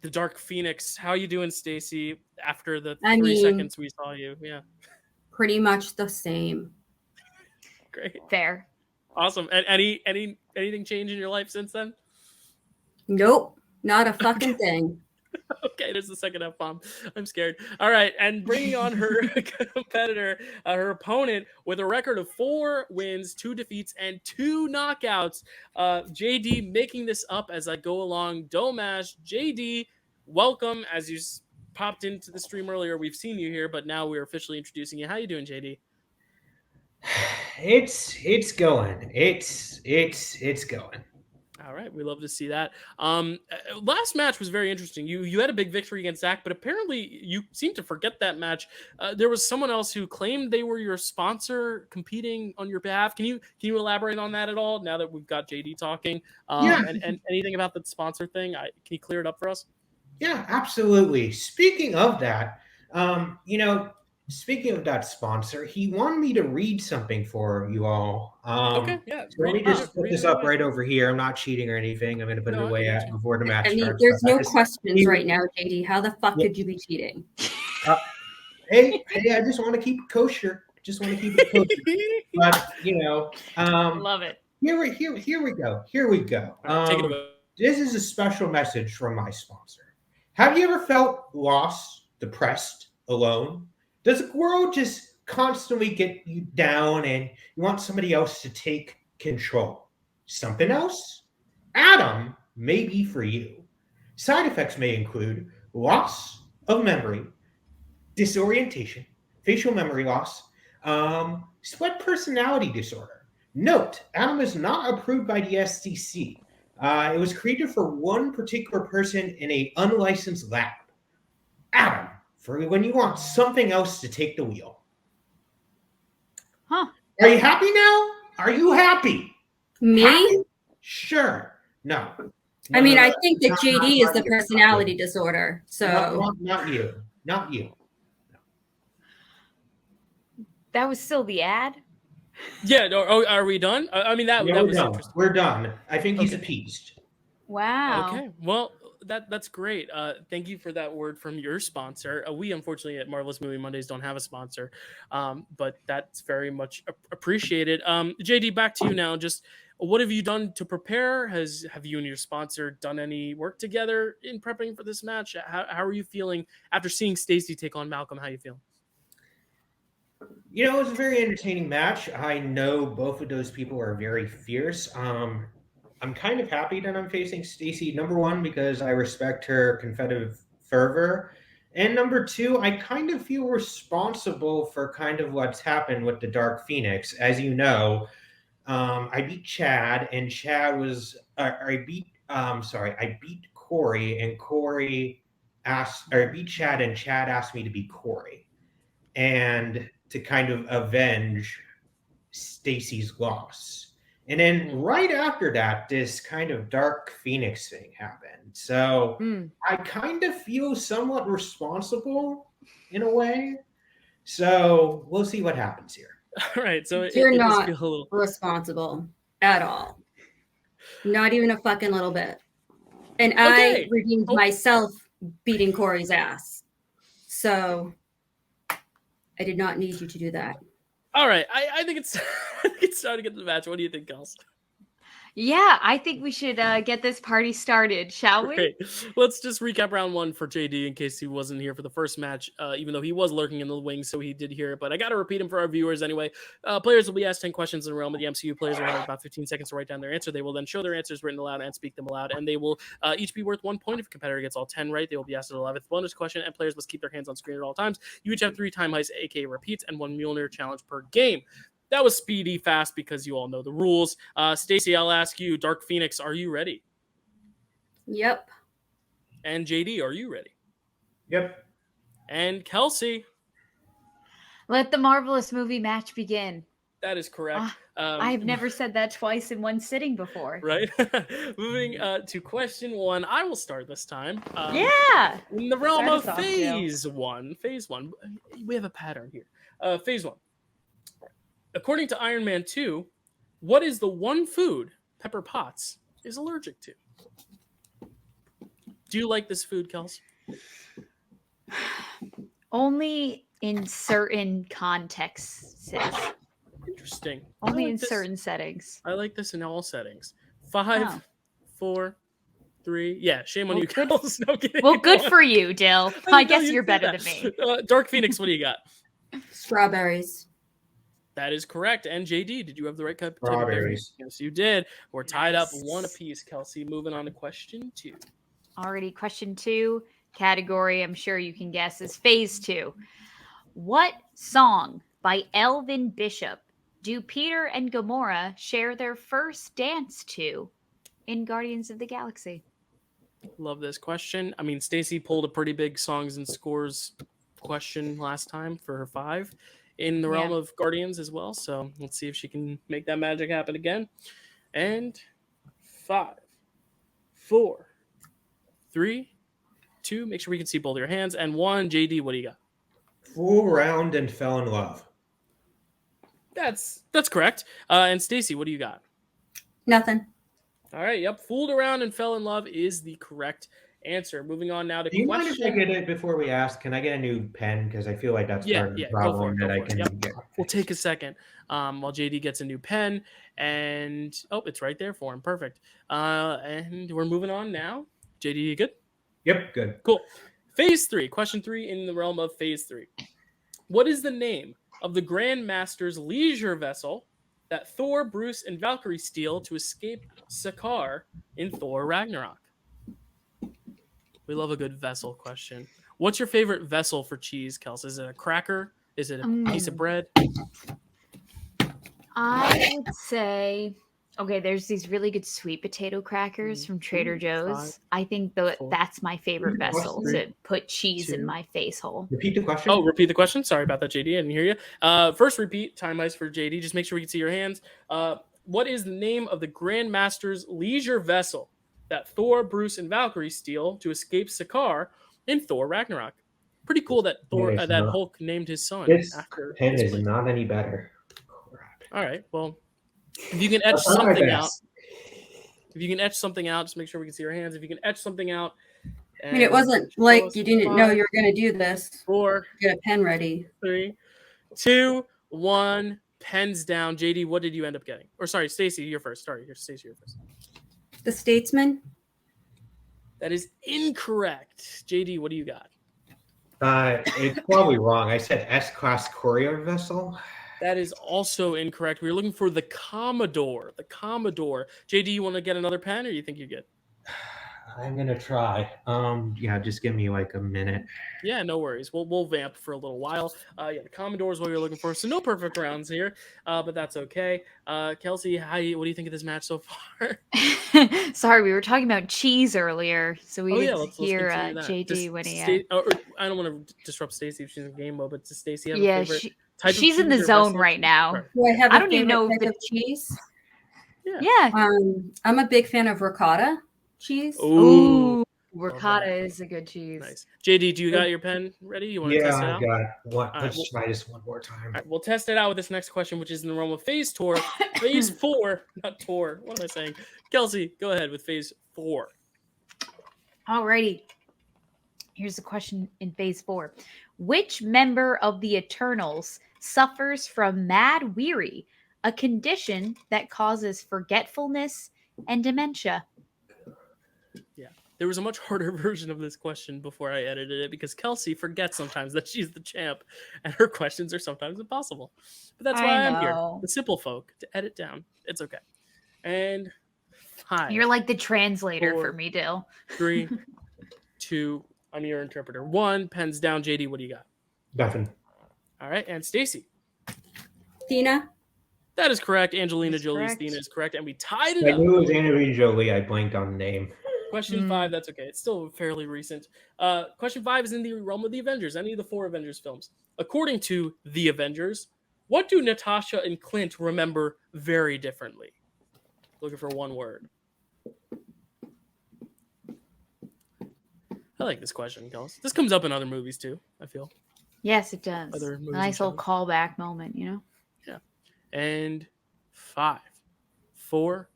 the Dark Phoenix. How you doing, Stacy? After the 3 seconds we saw you, yeah, pretty much the same. Great, fair, awesome. And anything change in your life since then? Nope, not a fucking thing. Okay, there's the second F-bomb. I'm scared. All right, and bringing on her competitor, her opponent, with a record of 4 wins, 2 defeats, and 2 knockouts. JD making this up as I go along. Domash, JD, welcome. As you popped into the stream earlier, we've seen you here, but now we're officially introducing you. How you doing, JD? It's going. It's going. All right, we love to see that. Last match was very interesting. You had a big victory against Zach, but apparently you seem to forget that match. There was someone else who claimed they were your sponsor competing on your behalf. Can you elaborate on that at all? Now that we've got JD talking, Yeah. and anything about the sponsor thing, can you clear it up for us? Yeah, absolutely. Speaking of that, speaking of that sponsor, he wanted me to read something for you all. Okay, yeah. So let me just put read this it up away. right over here. I'm not cheating or anything. I'm going to put it No, I away got you. before the match I mean, starts. there's but no questions right now, JD. How the fuck Yeah. could you be cheating? Hey, I just want to keep it kosher. Just want to keep it kosher. But Love it. Here we go. Here we go. All right, take it away. This is a special message from my sponsor. Have you ever felt lost, depressed, alone? Does the world just constantly get you down and you want somebody else to take control? Something else? Adam may be for you. Side effects may include loss of memory, disorientation, facial memory loss, split personality disorder. Note, Adam is not approved by the SEC. It was created for one particular person in an unlicensed lab. Adam, for when you want something else to take the wheel. Huh. Are you happy now? Are you happy? Me? Happy? Sure. No. I mean, I No, think that not- JD not is the you. personality disorder. So Not you. Not you. That was still the ad. Yeah. Are we done? I mean, that Yeah, was we're done. interesting. We're done. I think he's Okay. appeased. Wow. Okay, well, that's great. Thank you for that word from your sponsor. We unfortunately at Marvelous Movie Mondays don't have a sponsor, but that's very much appreciated. JD, back to you now. Just what have you done to prepare? Have you and your sponsor done any work together in prepping for this match? How are you feeling after seeing Stacy take on Malcolm? How you feeling? It was a very entertaining match. I know both of those people are very fierce. I'm kind of happy that I'm facing Stacy. Number one, because I respect her competitive fervor. And number two, I kind of feel responsible for kind of what's happened with the Dark Phoenix. As you know, I beat Chad, and Chad was I beat Corey, and Corey asked, or I beat Chad, and Chad asked me to beat Corey, and to kind of avenge Stacy's loss. And then right after that, this kind of Dark Phoenix thing happened. So I kind of feel somewhat responsible in a way. So we'll see what happens here. All right, so you're it does not feel a little responsible at all. Not even a fucking little bit. And Okay. I redeemed myself beating Corey's ass. So I did not need you to do that. All right. I think it's it's time to get to the match. What do you think, Kels? Yeah, I think we should get this party started, shall we? Great. Let's just recap round one for JD in case he wasn't here for the first match, even though he was lurking in the wings, so he did hear it. But I got to repeat him for our viewers anyway. Players will be asked 10 questions in the realm of the MCU. Players will have about 15 seconds to write down their answer. They will then show their answers written aloud and speak them aloud, and they will each be worth 1 point. If a competitor gets all 10 right, they will be asked an 11th bonus question, and players must keep their hands on screen at all times. You each have 3 time heists, aka repeats, and 1 Mjolnir challenge per game. That was speedy, fast, because you all know the rules. Stacy, I'll ask you, Dark Phoenix, are you ready? Yep. And JD, are you ready? Yep. And Kelsey. Let the Marvelous Movie match begin. That is correct. I've never said that twice in one sitting before. Right? Moving to question 1. I will start this time. Yeah. In the realm Start of us off, phase 1. Phase 1. We have a pattern here. Phase 1. According to Iron Man 2, what is the one food Pepper Potts is allergic to? Do you like this food, Kels? Only in certain contexts. Interesting. Only I like in this. certain settings. I like this in all settings. 5, Oh. 4, 3. Yeah, shame on Well, you, good- Kels. No kidding. Well, good for you, Dill. I guess you're better than me. me. Dark Phoenix, what do you got? Strawberries. That is correct. And JD, did you have the right type of Strawberries. Yes, you did. We're tied up Nice. 1 apiece, Kelsey. Moving on to question 2. Already question 2. Category, I'm sure you can guess, is phase 2. What song by Elvin Bishop do Peter and Gamora share their first dance to in Guardians of the Galaxy? Love this question. I mean, Stacy pulled a pretty big songs and scores question last time for her 5 in the realm of Guardians as well. So let's see if she can make that magic happen again. And 5, 4, 3, 2. Make sure we can see both your hands. And 1. JD, what do you got? Fool around and fell in love. That's correct. And Stacy, what do you got? Nothing. All right. Yep. Fooled around and fell in love is the correct answer. Moving on now to Do you question. mind if I get it before we ask? Can I get a new pen? Because I feel like that's part of the problem that I can get. We'll take a second while JD gets a new pen. And, it's right there for him. Perfect. And we're moving on now. JD, you good? Yep, good. Cool. Phase 3. Question 3 in the realm of Phase 3. What is the name of the Grand Master's leisure vessel that Thor, Bruce, and Valkyrie steal to escape Sakaar in Thor Ragnarok? We love a good vessel question. What's your favorite vessel for cheese, Kels? Is it a cracker? Is it a piece of bread? I would say, there's these really good sweet potato crackers from Trader Joe's. 5, I think that's my favorite vessel to put cheese in my face hole. Repeat the question. Oh, repeat the question. Sorry about that, JD. I didn't hear you. First repeat, time ice for JD. Just make sure we can see your hands. What is the name of the Grand Master's leisure vessel that Thor, Bruce, and Valkyrie steal to escape Sakaar in Thor Ragnarok? Pretty cool that Hulk named his son. This after pen his is plane. not any better. Crap. All right. Well, if you can etch something out, just make sure we can see your hands. If you can etch something out. I mean, it wasn't like you didn't know you were going to do this. 4, Get a pen ready. 3, 2, 1. Pens down. JD, what did you end up getting? Or sorry, Stacy, you're first. Stacy, you're first. The Statesman. That is incorrect. JD, what do you got? It's probably wrong. I said S-class courier vessel. That is also incorrect. We were looking for the Commodore. The Commodore. JD, you want to get another pen, or you think you're good? I'm gonna try. Just give me like a minute. Yeah, no worries. We'll vamp for a little while. The Commodore is what you're looking for. So no perfect rounds here, but that's okay. Kelsey, what do you think of this match so far? Sorry, we were talking about cheese earlier, so we didn't hear JD winning it. I don't want to disrupt Stacy if she's in game mode, but does Stacy have a favorite type of she's in the cheese or zone vessel? right now. Do I have I don't even know type if of cheese? Yeah. I'm a big fan of ricotta cheese. Ooh, ricotta is a good cheese. Nice. JD, do you got your pen ready? You want to test it out? Yeah, I got it. Let's try this one more time. All right, we'll test it out with this next question, which is in the realm of Phase Tour. Phase 4, not Tour. What am I saying? Kelsey, go ahead with Phase 4. Alrighty. Here's the question in Phase 4. Which member of the Eternals suffers from mad weary, a condition that causes forgetfulness and dementia? Yeah, there was a much harder version of this question before I edited it because Kelsey forgets sometimes that she's the champ and her questions are sometimes impossible. But that's why I'm here, the simple folk, to edit down. It's okay. And 5. You're like the translator 4, for me, Dill. 3, 2, I'm your interpreter. 1, pens down. JD, what do you got? Nothing. All right, and Stacy. Athena. That is correct. Angelina Jolie's Athena is correct, and we tied it up. I knew it was Angelina Jolie. I blanked on the name. Question 5, that's okay. It's still fairly recent. Question 5 is in the realm of the Avengers, any of the 4 Avengers films. According to the Avengers, what do Natasha and Clint remember very differently? Looking for one word. I like this question, Kels. This comes up in other movies too, I feel. Yes, it does. Other movies Nice little callback moment, you know? Yeah. And 5, 4,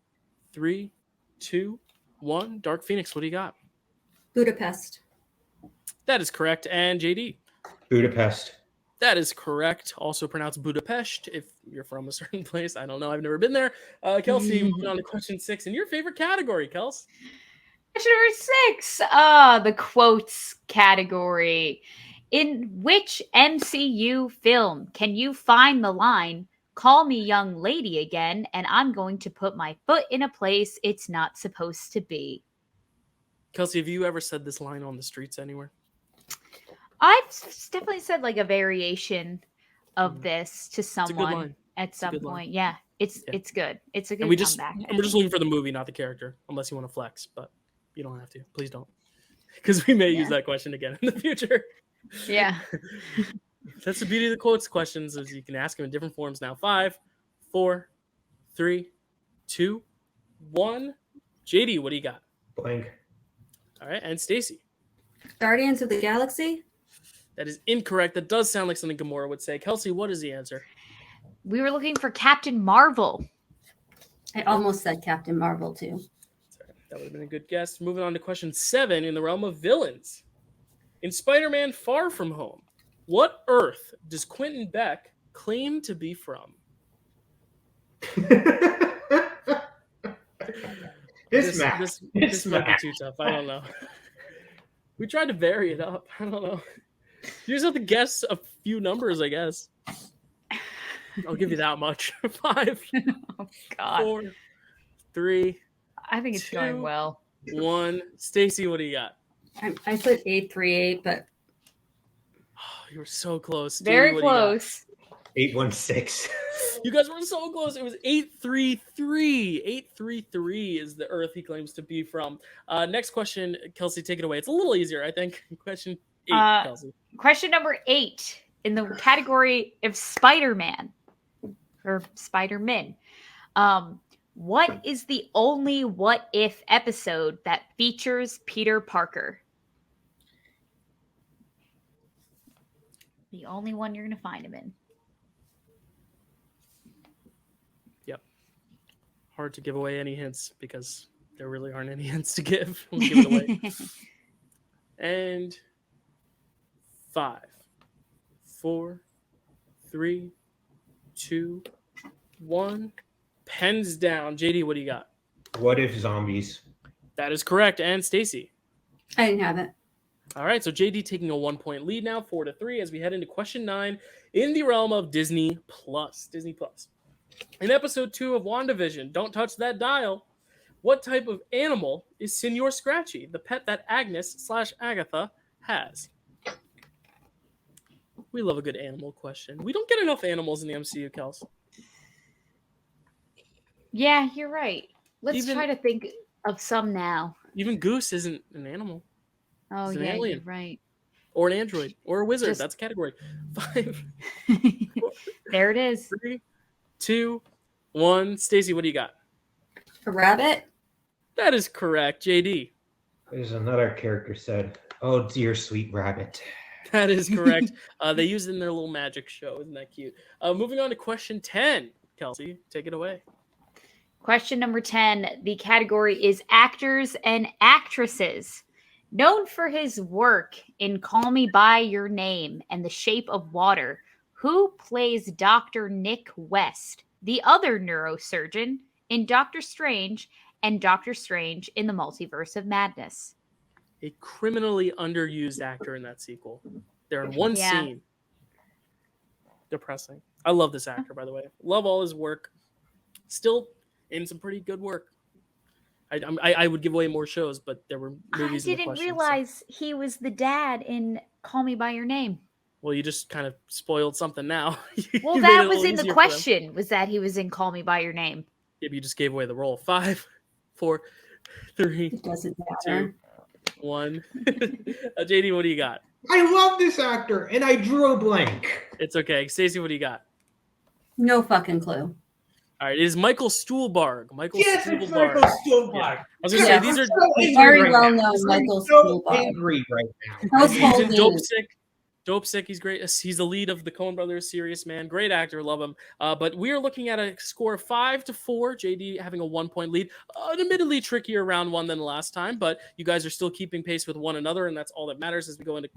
3, 2, 1. Dark Phoenix, what do you got? Budapest. That is correct. And JD? Budapest. That is correct. Also pronounced Budapest if you're from a certain place. I don't know. I've never been there. Kelsey, moving on to question 6. In your favorite category, Kels? Question number 6. The quotes category. In which MCU film can you find the line, "Call me young lady again, and I'm going to put my foot in a place it's not supposed to be"? Kelsey, have you ever said this line on the streets anywhere? I've definitely said like a variation of this to someone at some point. Yeah. It's good. It's a good And we're just comeback. looking for the movie, not the character, unless you want to flex. But you don't have to. Please don't, because we may use that question again in the future. Yeah. That's the beauty of the quotes questions, is you can ask them in different forms now. 5, 4, 3, 2, 1. JD, what do you got? Blank. All right, and Stacy. Guardians of the Galaxy. That is incorrect. That does sound like something Gamora would say. Kelsey, what is the answer? We were looking for Captain Marvel. I almost said Captain Marvel too. Sorry, that would have been a good guess. Moving on to question 7 in the realm of villains. In Spider-Man Far From Home, what Earth does Quentin Beck claim to be from? This might be too tough. I don't know. We tried to vary it up. I don't know. You just have to guess a few numbers, I guess. I'll give you that much. 5, Oh God. 4, 3, I think it's going 2, well. 1. Stacy, what do you got? I put 838, but Oh, you were so close. Very Jamie, what do you got? close. 816. You guys were so close. It was 833. 833 is the Earth he claims to be from. Next question, Kelsey, take it away. It's a little easier, I think. Question 8, Kelsey. Question number 8 in the category of Spider-Man or Spider-Man. What is the only What If episode that features Peter Parker? The only one you're going to find him in. Hard to give away any hints because there really aren't any hints to give. We'll give it away. And 5, 4, 3, 2, 1. Pens down. JD, what do you got? What if zombies? That is correct. And Stacy. I didn't have it. All right, so JD taking a 1-point lead now, 4-3, as we head into question 9 in the realm of Disney Plus. Disney Plus. In episode 2 of WandaVision, Don't Touch That Dial, what type of animal is Senor Scratchy, the pet that Agnes/Agatha has? We love a good animal question. We don't get enough animals in the MCU, Kels. Yeah, you're right. Let's Even- try to think of some now. Even Goose isn't an animal. Oh, It's an yeah, alien. you're right. Or an android. Or a wizard. Just- That's a category. 5, There it is. 3, 2, 1. Stacy, what do you got? A rabbit. That is correct. JD. There's another character said, "Oh dear, sweet rabbit." That is correct. They used it in their little magic show. Isn't that cute? Moving on to question 10. Kelsey, take it away. Question number 10. The category is actors and actresses. Known for his work in Call Me By Your Name and The Shape of Water, who plays Dr. Nick West, the other neurosurgeon in Doctor Strange and Doctor Strange in the Multiverse of Madness? A criminally underused actor in that sequel. They're in one Yeah. scene. Depressing. I love this actor, by the way. Love all his work. Still in some pretty good work. I would give away more shows, but there were movies. I in the didn't question, so- realize he was the dad in Call Me By Your Name. Well, you just kind of spoiled something now. Well, You made it that a was little in the easier for them. question, was that he was in Call Me By Your Name. Yeah, but you just gave away the role. 5, 4, 3, It doesn't 2, matter. 1. JD, what do you got? I love this actor, and I drew a blank. It's okay. Stacey, what do you got? No fucking clue. All right, it is Michael Stuhlbarg. Michael Yes, it's Stuhlbarg. Michael Stuhlbarg. Yeah. I was gonna Yeah. say these are Very well known Michael I'm so Stuhlbarg. angry right now. Household he's in Dope name. Sick. Dope Sick. He's great. He's the lead of the Coen Brothers, Serious Man. Great actor. Love him. But we are looking at a score of 5-4. JD having a 1-point lead. An admittedly trickier round one than the last time, but you guys are still keeping pace with one another, and that's all that matters as we go into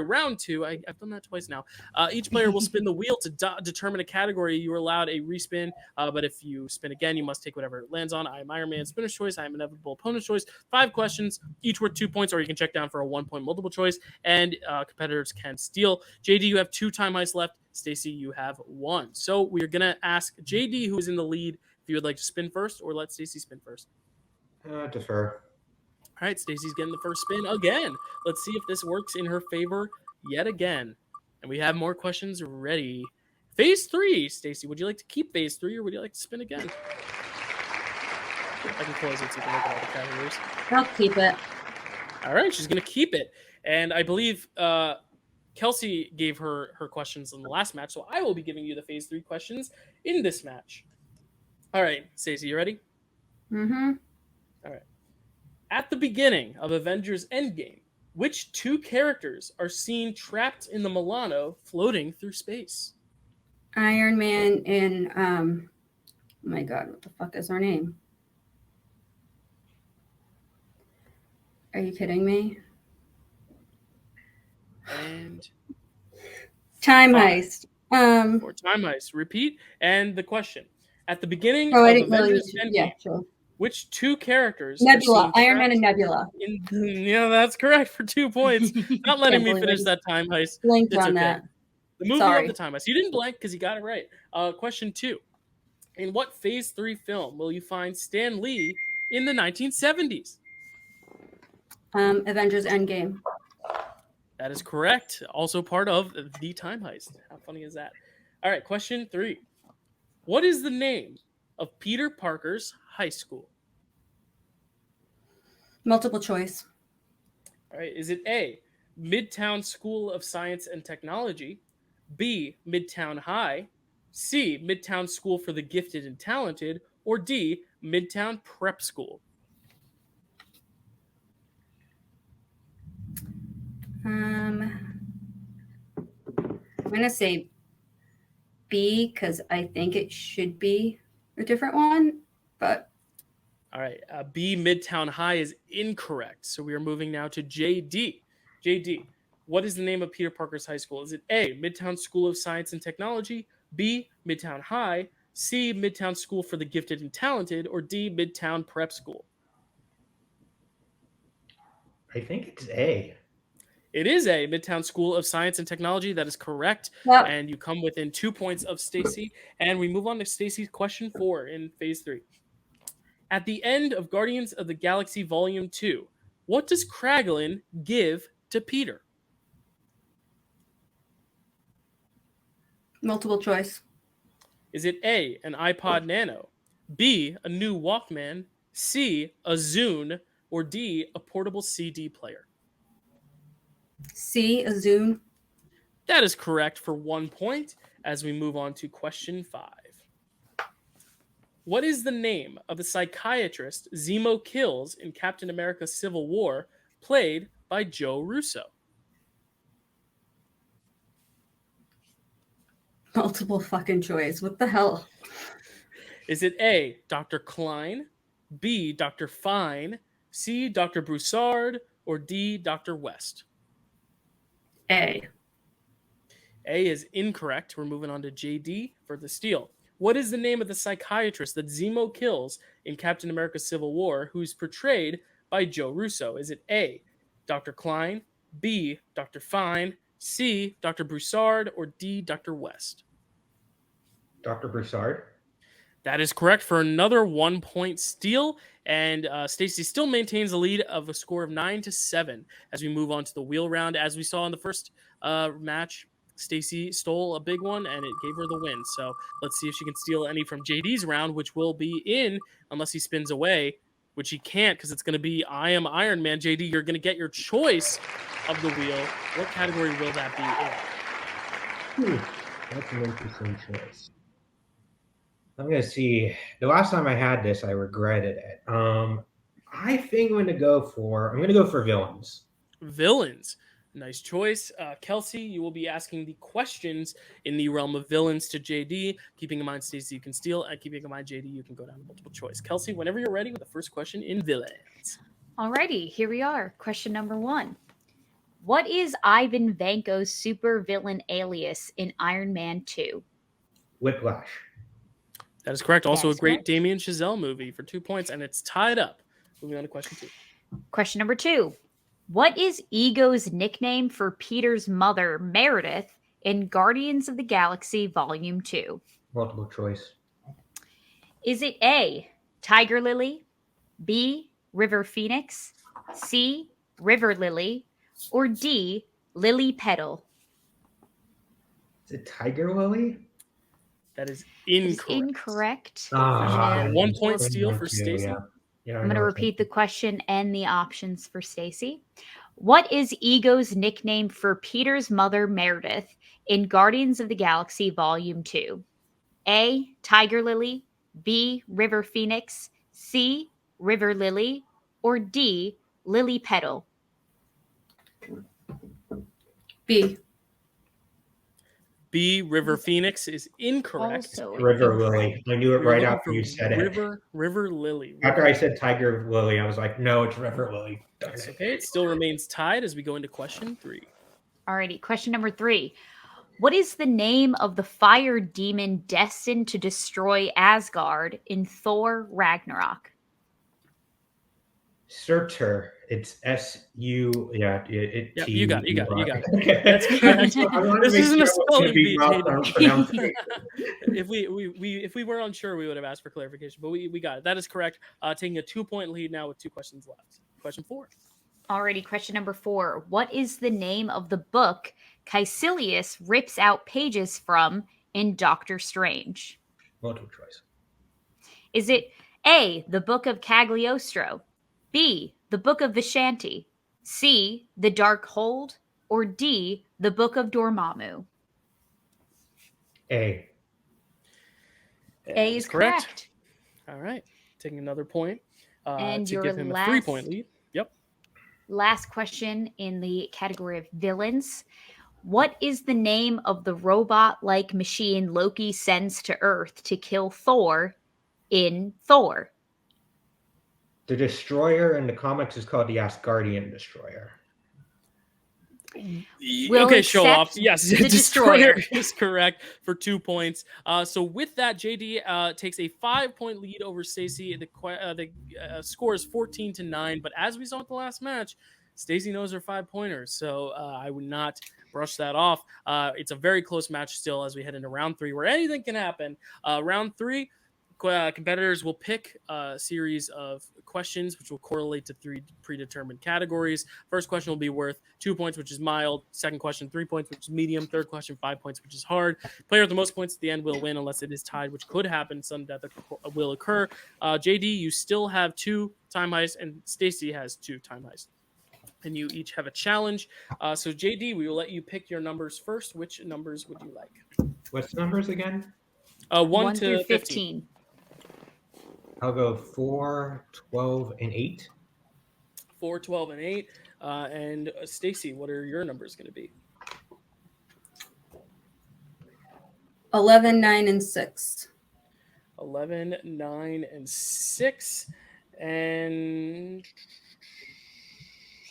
round 2. I've done that twice now. Each player will spin the wheel to determine a category. You are allowed a respin, but if you spin again, you must take whatever it lands on. I am Iron Man, spinner's choice. I am inevitable opponent's choice. 5 questions, each worth 2 points, or you can check down for a 1-point multiple choice, and competitors can steal. JD, you have 2 time heists left. Stacy, you have 1. So we're going to ask JD, who is in the lead, if you would like to spin first, or let Stacy spin first. Defer. All right, Stacy's getting the first spin again. Let's see if this works in her favor yet again. And we have more questions ready. Phase 3, Stacy, would you like to keep phase 3 or would you like to spin again? I can close it so you can look at all the categories. I'll keep it. All right, she's going to keep it. And I believe Kelsey gave her questions in the last match, so I will be giving you the phase 3 questions in this match. All right, Stacey, you ready? Mm-hmm. All right. At the beginning of Avengers Endgame, which 2 characters are seen trapped in the Milano floating through space? Iron Man and oh my God, what the fuck is her name? Are you kidding me? And Time 5. Heist. Or Time Heist. Repeat. And the question. At the beginning Oh, I of didn't know you. Avengers Endgame, Yeah, sure. which 2 characters Nebula. are seen Iron Man and trapped Nebula. Yeah, that's correct for 2 points. Not letting Can't me believe finish I that Time Heist. blinked It's on okay. that. The movie Sorry. of the Time Heist. You didn't blank because you got it right. Question 2. In what Phase 3 film will you find Stan Lee in the 1970s? Avengers Endgame. That is correct. Also part of the Time Heist. How funny is that? All right, question 3. What is the name of Peter Parker's high school? Multiple choice. All right, is it A, Midtown School of Science and Technology, B, Midtown High, C, Midtown School for the Gifted and Talented, or D, Midtown Prep School? I'm gonna say B because I think it should be a different one, but All right, B, Midtown High is incorrect. So we are moving now to JD. JD, what is the name of Peter Parker's high school? Is it A, Midtown School of Science and Technology, B, Midtown High, C, Midtown School for the Gifted and Talented, or D, Midtown Prep School? I think it's A. It is A, Midtown School of Science and Technology. That is correct. Yep. And you come within 2 points of Stacy. And we move on to Stacy's question 4 in phase 3. At the end of Guardians of the Galaxy Volume 2, what does Kraglin give to Peter? multiple choice. Is it A, an iPod Nano, B, a new Walkman, C, a Zune, or D, a portable CD player? C, a Zune. That is correct for 1 point as we move on to question 5. What is the name of the psychiatrist Zemo kills in Captain America Civil War, played by Joe Russo? Multiple fucking choice. What the hell? Is it A, Dr. Klein, B, Dr. Fine, C, Dr. Broussard, or D, Dr. West? A. A is incorrect. We're moving on to JD for the steal. What is the name of the psychiatrist that Zemo kills in Captain America Civil War, who's portrayed by Joe Russo? Is it A, Dr. Klein, B, Dr. Fine, C, Dr. Broussard, or D, Dr. West? Dr. Broussard. That is correct for another 1 point steal. And Stacy still maintains a lead of a score of 9-7 as we move on to the wheel round. As we saw in the first match, Stacy stole a big one and it gave her the win. So let's see if she can steal any from JD's round, which will be in unless he spins away, which he can't because it's going to be I Am Iron Man. JD, you're going to get your choice of the wheel. What category will that be in? That's an interesting choice. I'm gonna see. The last time I had this, I regretted it. I think I'm gonna go for villains. Villains. Nice choice. Kelsey, you will be asking the questions in the realm of villains to JD. Keeping in mind, Stacey, you can steal, and keeping in mind, JD, you can go down to multiple choice. Kelsey, whenever you're ready with the first question in villains. Alrighty, here we are. Question number 1. What is Ivan Vanko's super villain alias in Iron Man 2? Whiplash. That is correct. Also That's a great correct. Damien Chazelle movie for 2 points, and it's tied up. Moving on to question 2. Question number 2. What is Ego's nickname for Peter's mother, Meredith, in Guardians of the Galaxy Volume 2? Multiple choice. Is it A, Tiger Lily, B, River Phoenix, C, River Lily, or D, Lily Petal? Is it Tiger Lily? That is It is incorrect. incorrect. Ah, 1 point yeah. steal for Yeah. Stacy. Yeah, I'm going to repeat the question and the options for Stacy. What is Ego's nickname for Peter's mother, Meredith, in Guardians of the Galaxy Volume 2? A. Tiger Lily, B. River Phoenix, C. River Lily, or D. Lily Petal? B. B. River Phoenix is incorrect. Also River incorrect. Lily. I knew it We were right looking after for you said it. River Lily. After I said Tiger Lily, I was like, no, it's River Lily. Darn That's it. okay. It still remains tied as we go into question 3. Alrighty, question number 3. What is the name of the fire demon destined to destroy Asgard in Thor Ragnarok? Surtur. It's S-U. Yeah, it. Yep, T- you got it. Okay. That's correct. I wanted to This make isn't a sure I wasn't spelling being bee, mocked on JD. pronunciation. If we were unsure, we would have asked for clarification, but we got it. That is correct. Taking a 2-point lead now with 2 questions left. Question 4. Alrighty, question number 4. What is the name of the book Caecilius rips out pages from in Doctor Strange? Multiple choice. Is it A, the Book of Cagliostro, B, the Book of Vishanti, C, the Dark Hold, or D, the Book of Dormammu? A. A is correct. All right. Taking another point And to your give him a last- 3-point lead. Yep. Last question in the category of villains. What is the name of the robot-like machine Loki sends to Earth to kill Thor in Thor? The Destroyer in the comics is called the Asgardian Destroyer. Will Okay, show off. accept Yes, the Destroyer Destroyer. is correct for 2 points. So with that, JD takes a 5-point lead over Stacy. The score is 14-9. But as we saw at the last match, Stacy knows her 5-pointers, so I would not brush that off. It's a very close match still as we head into round 3, where anything can happen. Round 3. Competitors will pick a series of questions which will correlate to 3 predetermined categories. First question will be worth 2 points, which is mild. Second question, 3 points, which is medium. Third question, 5 points, which is hard. Player with the most points at the end will win unless it is tied, which could happen. Sudden death will occur. JD, you still have 2 time heists, and Stacy has 2 time heists. And you each have a challenge. So JD, we will let you pick your numbers first. Which numbers would you like? What's the numbers again? 1 through to 15. I'll go 4, 12, and 8. 4, 12, and 8. And Stacy, what are your numbers going to be? 11, 9, and 6. 11, 9, and 6. And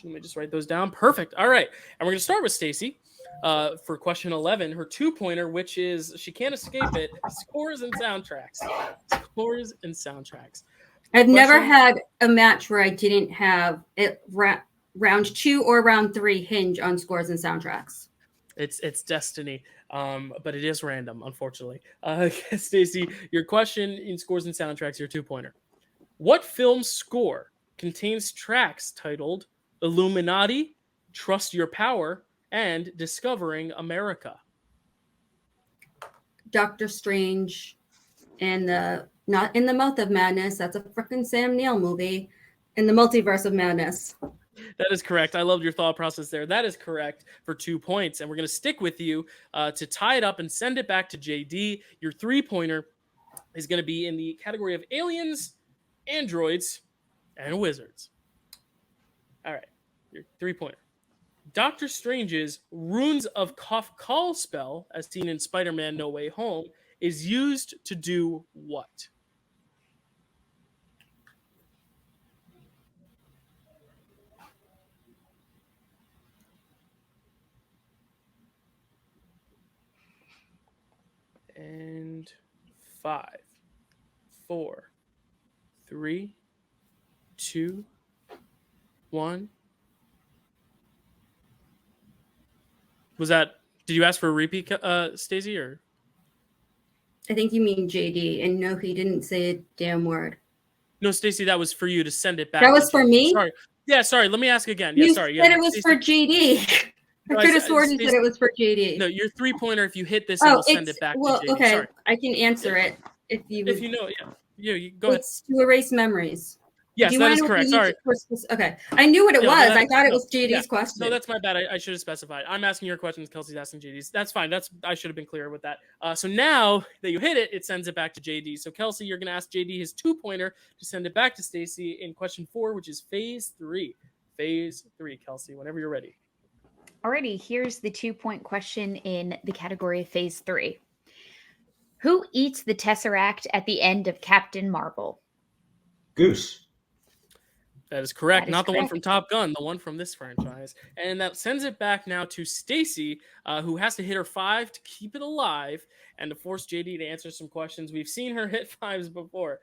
let me just write those down. Perfect. All right. And we're going to start with Stacy for question 11. Her 2-pointer, which is, she can't escape it, scores and soundtracks. Scores and soundtracks. I've never had a match where I didn't have it round 2 or round 3 hinge on scores and soundtracks. It's destiny, but it is random, unfortunately. Stacy, your question in scores and soundtracks, your 2-pointer. What film score contains tracks titled Illuminati, Trust Your Power, and Discovering America? Doctor Strange and the Not in the Mouth of Madness. That's a freaking Sam Neill movie. In the Multiverse of Madness. That is correct. I loved your thought process there. That is correct for 2 points. And we're going to stick with you to tie it up and send it back to JD. Your 3-pointer is going to be in the category of aliens, androids, and wizards. All right. Your 3-pointer. Doctor Strange's Runes of Kafkal spell, as seen in Spider-Man No Way Home, is used to do what? And 5, 4, 3, 2, 1. Was that? Did you ask for a repeat, Stacey? Or I think you mean JD. And no, he didn't say a damn word. no, Stacey? That was for you to send it back. That was for me? Sorry. Yeah, sorry. Let me ask again. You Yeah, sorry. said Yeah, it was Stacey. for JD. I No, could have said- sworn you said Stacey- it was for JD. No, your 3-pointer. If you hit this, it'll send it back to JD. okay. Sorry. I can answer it if you. If you know, yeah, you go ahead. It's to erase memories. Yes, Do you that wanna is know what correct. they use Sorry. it for okay, I knew what it Yeah, was. no, I thought it no, was JD's yeah. question. No, that's my bad. I should have specified. I'm asking your questions. Kelsey's asking JD's. That's fine. I should have been clear with that. So now that you hit it, it sends it back to JD. So Kelsey, you're going to ask JD his 2-pointer to send it back to Stacy in question 4, which is phase 3. Phase 3, Kelsey, whenever you're ready. Alrighty, here's the 2-point question in the category of phase 3. Who eats the Tesseract at the end of Captain Marvel? Goose. That is correct. That is Not the one correct. from Top Gun, the one from this franchise. And that sends it back now to Stacy, who has to hit her 5 to keep it alive and to force JD to answer some questions. We've seen her hit 5s before.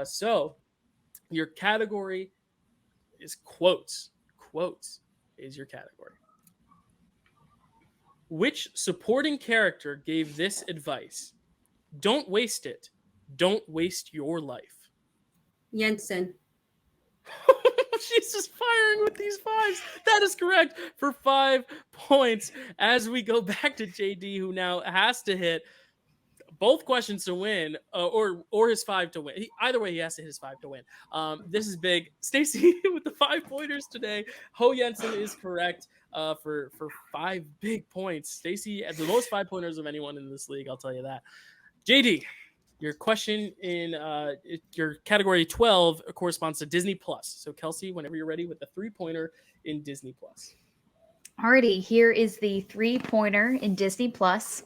So your category is quotes. Quotes is your category. Which supporting character gave this advice? Don't waste it. Don't waste your life. Jensen. She's just firing with these 5s. That is correct for 5 points. As we go back to JD, who now has to hit both questions to win, or his 5 to win. Either way, he has to hit his 5 to win. This is big. Stacy with the 5 pointers today. Ho Jensen is correct for 5 big points. Stacy has the most 5 pointers of anyone in this league. I'll tell you that. JD. Your question in your category 12 corresponds to Disney Plus. So, Kelsey, whenever you're ready with the 3-pointer in Disney Plus. Alrighty, here is the 3-pointer in Disney Plus.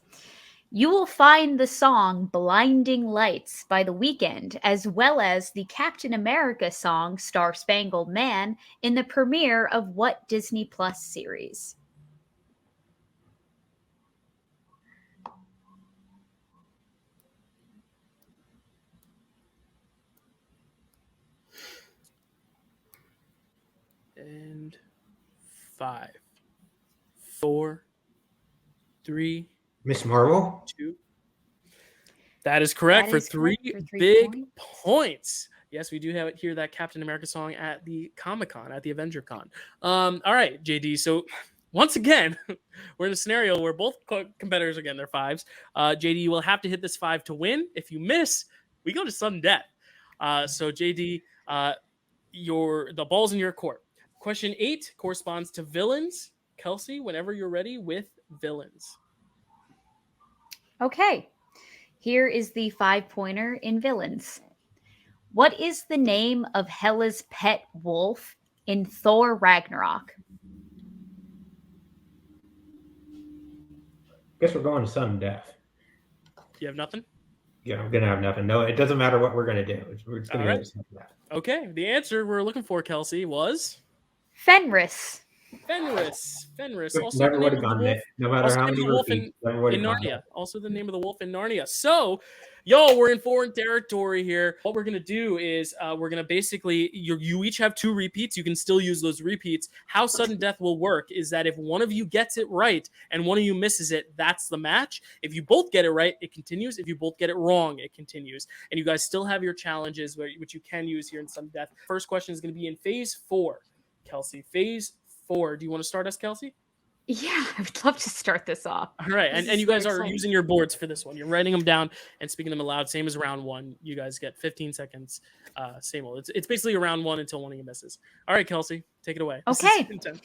You will find the song Blinding Lights by The Weeknd, as well as the Captain America song Star Spangled Man in the premiere of what Disney Plus series? And 5, 4, 3, Miss Marvel. 2. That is correct That is for 3 correct for 3 big points. Yes, we do have it here, that Captain America song at the Comic-Con, at the Avenger Con. All right, JD. So once again, we're in a scenario where both competitors are getting their 5s. JD, you will have to hit this 5 to win. If you miss, we go to sudden death. So JD, the ball's in your court. Question 8 corresponds to villains. Kelsey, whenever you're ready with villains. Okay, here is the 5-pointer in villains. What is the name of Hela's pet wolf in Thor Ragnarok? Guess we're going to sudden death. You have nothing? Yeah, I'm gonna have nothing. No, it doesn't matter what we're gonna do. We're just gonna All go right. to sudden death. Okay, the answer we're looking for, Kelsey, was Fenris. Fenris. Also Never the would name have of the gotten wolf. it. No matter Also how the name many of the wolf repeats, never would in have gotten Narnia. it. Also the name of the wolf in Narnia. So, we're in foreign territory here. What we're going to do is we're going to basically, you each have 2 repeats. You can still use those repeats. How sudden death will work is that if one of you gets it right and one of you misses it, that's the match. If you both get it right, it continues. If you both get it wrong, it continues. And you guys still have your challenges, which you can use here in sudden death. First question is going to be in phase 4. Kelsey, phase 4. Do you want to start us, Kelsey? Yeah, I would love to start this off. All right, This and is you so guys are exciting. using your boards for this one. You're writing them down and speaking them aloud, same as round 1. You guys get 15 seconds, same old. It's basically a round 1 until one of you misses. All right, Kelsey, take it away. This is Okay. intense.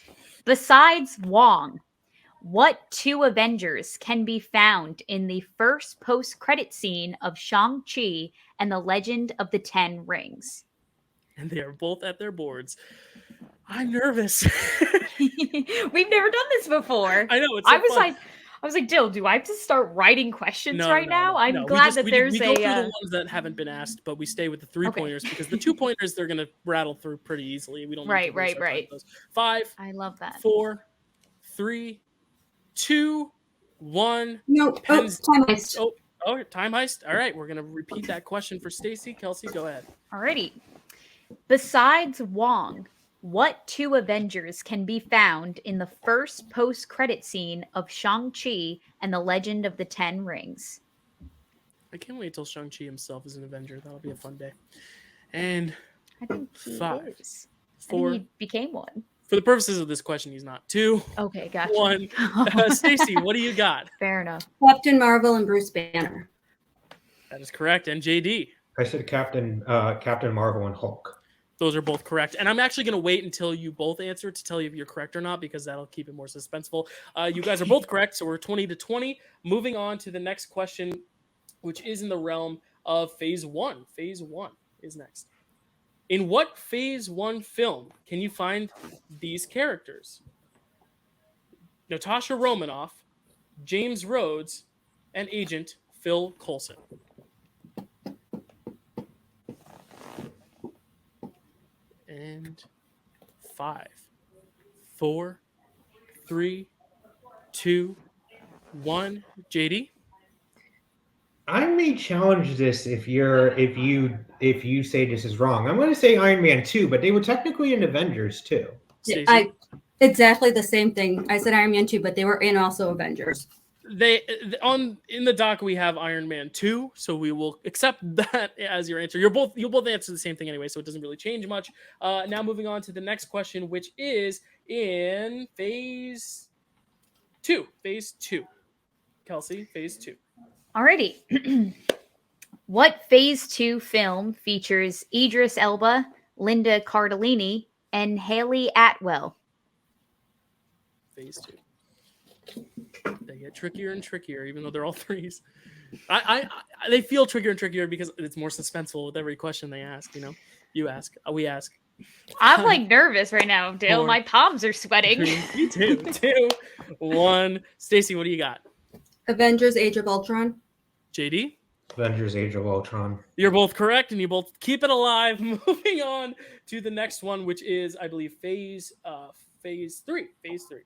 Besides Wong, what 2 Avengers can be found in the first post-credit scene of Shang-Chi and the Legend of the Ten Rings? And they are both at their boards. I'm nervous. We've never done this before. I know, it's so fun. I was like, Dill, do I have to start writing questions No, now? I'm no. glad that there's we a. go through the ones that haven't been asked, but we stay with the 3-pointers because the 2-pointers they're gonna rattle through pretty easily. We don't need to waste our time with those. 5, I love that. 4, 3, 2, 1. No, Pens- time heist. Oh, time heist. All right, we're gonna repeat that question for Stacy. Kelsey, go ahead. Alrighty. Besides Wong, what 2 Avengers can be found in the first post-credit scene of Shang-Chi and the Legend of the Ten Rings? I can't wait till Shang-Chi himself is an Avenger. That'll be a fun day. And I think he 5, is. I 4, think he became one. For the purposes of this question, he's not. 2, Okay, gotcha. 1. Stacy, what do you got? Fair enough. Captain Marvel and Bruce Banner. That is correct. And JD? I said Captain Marvel and Hulk. Those are both correct. And I'm actually going to wait until you both answer to tell you if you're correct or not, because that'll keep it more suspenseful. You guys are both correct, so we're 20-20. Moving on to the next question, which is in the realm of Phase 1. Phase 1 is next. In what Phase 1 film can you find these characters? Natasha Romanoff, James Rhodes, and Agent Phil Coulson. And 5, 4, 3, 2, 1. JD? I may challenge this if you say this is wrong. I'm going to say Iron Man 2, but they were technically in Avengers too. Stacey? Exactly the same thing. I said Iron Man 2, but they were in also Avengers. In the doc we have Iron Man 2, so we will accept that as your answer. You'll both answer the same thing anyway, so it doesn't really change much. Now moving on to the next question, which is in Phase 2. Phase 2. Kelsey, Phase 2. Alrighty. What Phase 2 film features Idris Elba, Linda Cardellini, and Haley Atwell? Phase 2. They get trickier and trickier, even though they're all threes. They feel trickier and trickier because it's more suspenseful with every question they ask. You know, you ask, we ask. I'm like nervous right now, Dale. 4, My palms are sweating. 3, me too. 2, 1. Stacy, what do you got? Avengers Age of Ultron. JD? Avengers Age of Ultron. You're both correct, and you both keep it alive. Moving on to the next one, which is, I believe, Phase 3. Phase 3.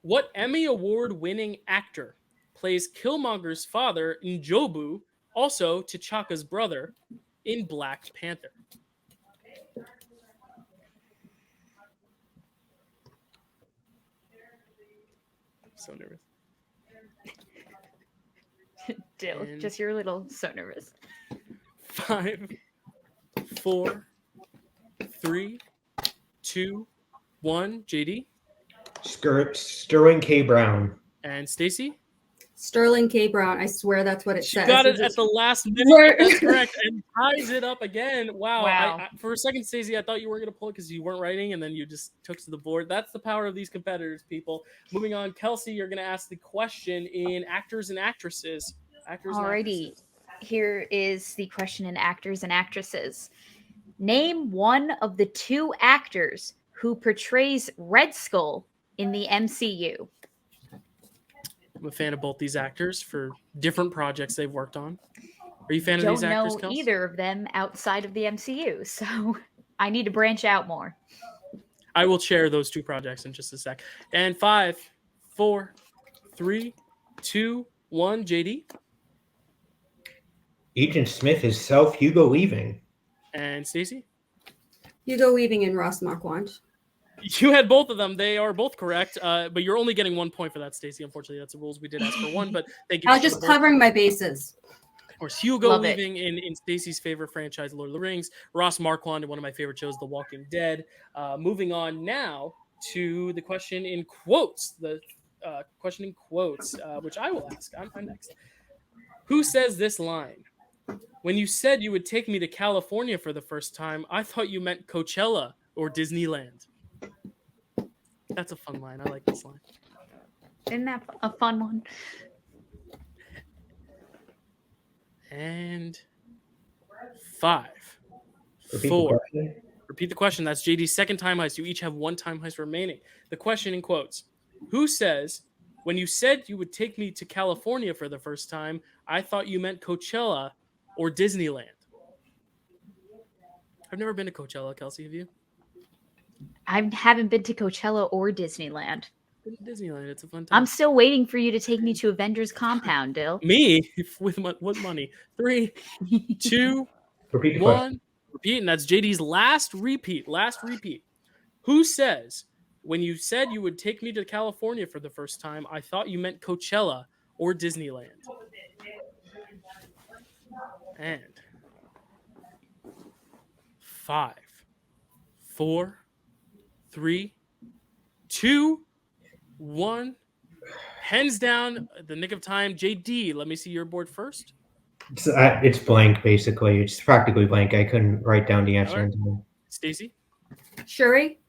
What Emmy Award-winning actor plays Killmonger's father in Jobu, also T'Chaka's brother, in Black Panther? So nervous. Dale, And- just you're a little so nervous. 5, 4, 3, 2, 1. JD? Sterling K. Brown. And Stacy? Sterling K. Brown. I swear that's what it She says. got it Is at the last minute. Where- That's correct. And ties it up again. Wow. Wow. For a second, Stacey, I thought you weren't going to pull it because you weren't writing, and then you just took to the board. That's the power of these competitors, people. Moving on, Kelsey, you're going to ask the question in actors and actresses. Alrighty. Here is the question in actors and actresses. Name one of the 2 actors who portrays Red Skull in the MCU. I'm a fan of both these actors for different projects they've worked on. Are you a fan of Don't these actors, know Kelsey? either of them outside of the MCU, so I need to branch out more. I will share those 2 projects in just a sec. And 5, 4, 3, 2, 1. JD? Agent Smith is Hugo Weaving. And Stacy? Hugo Weaving and Ross Marquand. You had both of them. They are both correct, but you're only getting 1 point for that, Stacy. Unfortunately, that's the rules. We did ask for 1, but thank you. I was just covering my bases. Of course, Hugo Love it. Weaving in Stacy's favorite franchise, Lord of the Rings. Ross Marquand in one of my favorite shows, The Walking Dead. Moving on now to the question in quotes. The question in quotes, which I will ask. I'm next. Who says this line? When you said you would take me to California for the first time, I thought you meant Coachella or Disneyland. That's a fun line. I like this line. Isn't that a fun one? And 5, Repeat the 4. question. Repeat the question. That's JD's second time heist. You each have 1 time heist remaining. The question in quotes. Who says, when you said you would take me to California for the first time, I thought you meant Coachella or Disneyland? I've never been to Coachella, Kelsey. Have you? I haven't been to Coachella or Disneyland. Been to Disneyland. It's a fun time. I'm still waiting for you to take me to Avengers Compound, Dill. Me? With what money? 3, 2, Repeat the question. 1. Repeat, and that's JD's last repeat. Who says, when you said you would take me to California for the first time, I thought you meant Coachella or Disneyland? And 5, 4, 3, 2, 1. Hands down, the nick of time. JD, let me see your board first. It's blank, basically. It's practically blank. I couldn't write down the answer. Right. Stacy? Shuri?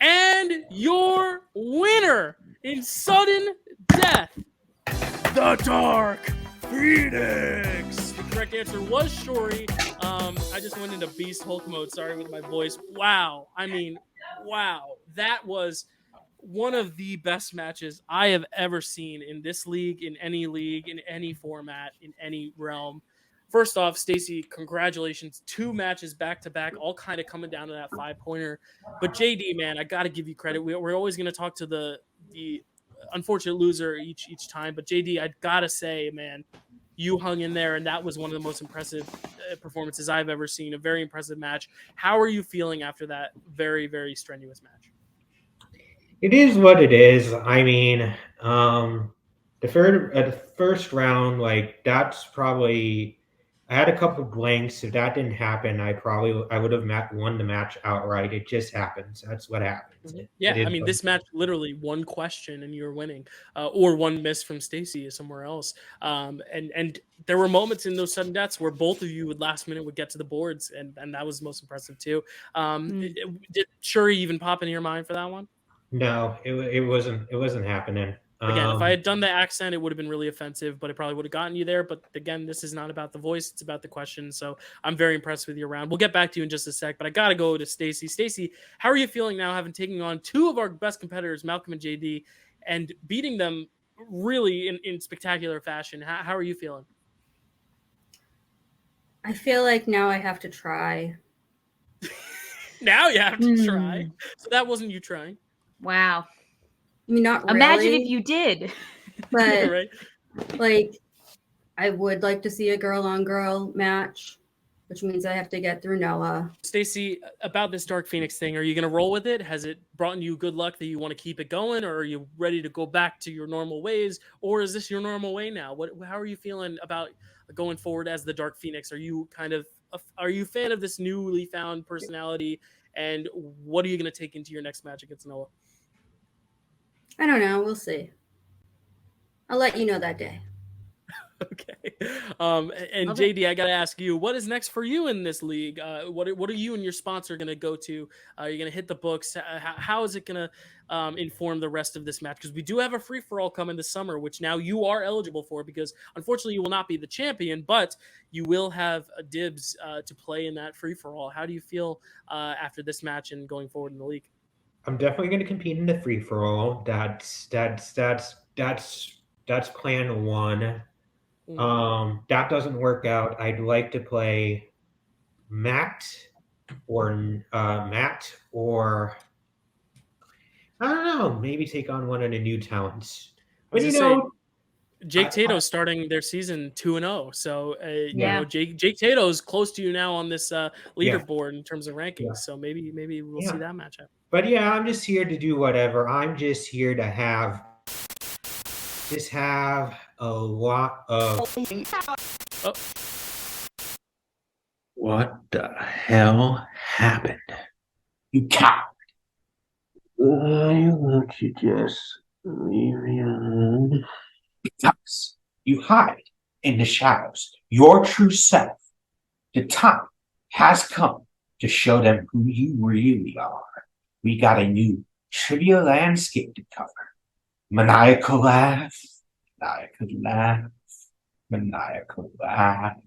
And your winner in sudden death, the Dark Phoenix. The correct answer was Shuri. I just went into Beast Hulk mode. Sorry with my voice. Wow. I mean, wow. That was one of the best matches I have ever seen in this league, in any format, in any realm. First off, Stacy, congratulations. 2 matches back-to-back, all kind of coming down to that 5-pointer. But JD, man, I got to give you credit. We're always going to talk to the unfortunate loser each time. But JD, I got to say, man, you hung in there, and that was one of the most impressive performances I've ever seen. A very impressive match. How are you feeling after that very, very strenuous match? It is what it is. I mean, the first round, like, that's probably... I had a couple of blanks. If that didn't happen, I would have won the match outright. It just happens. That's what happens. Yeah, I mean, this match literally one question and you're winning, or one miss from Stacy somewhere else. And there were moments in those sudden deaths where both of you last minute would get to the boards, and that was most impressive too. Did Shuri even pop in your mind for that one? No, it wasn't happening. Again, if I had done the accent, it would have been really offensive, but it probably would have gotten you there. But again, this is not about the voice; it's about the question. So I'm very impressed with your round. We'll get back to you in just a sec, but I got to go to Stacy. Stacy, how are you feeling now, having taken on 2 of our best competitors, Malcolm and JD, and beating them really in spectacular fashion? How are you feeling? I feel like now I have to try. Now you have to try. So that wasn't you trying. Wow. I mean, not really. Imagine if you did. But Right? like, I would like to see a girl-on-girl match, which means I have to get through Noah. Stacy, about this Dark Phoenix thing, are you going to roll with it? Has it brought you good luck that you want to keep it going, or are you ready to go back to your normal ways, or is this your normal way now? How are you feeling about going forward as the Dark Phoenix? Are you a fan of this newly found personality, and what are you going to take into your next match against Noah? I don't know. We'll see. I'll let you know that day. Okay. And JD, I got to ask you, what is next for you in this league? What are you and your sponsor going to go to? Are you going to hit the books? How is it going to inform the rest of this match? Because we do have a free-for-all coming this summer, which now you are eligible for, because unfortunately you will not be the champion, but you will have a dibs to play in that free-for-all. How do you feel after this match and going forward in the league? I'm definitely going to compete in the free-for-all. That's plan 1. That doesn't work out. I'd like to play Matt or I don't know, maybe take on one of the new talents. But Jake Tato's starting their season 2-0, so you know, Jake Tato's close to you now on this leaderboard in terms of rankings. So maybe we'll see that matchup. But yeah, I'm just here to do whatever. I'm just here to have a lot of. What the hell happened? You coward! Why won't you just leave me alone? Because you hide in the shadows your true self. The time has come to show them who you really are. We got a new trivia landscape to cover. Maniacal laugh, maniacal laugh, maniacal laugh.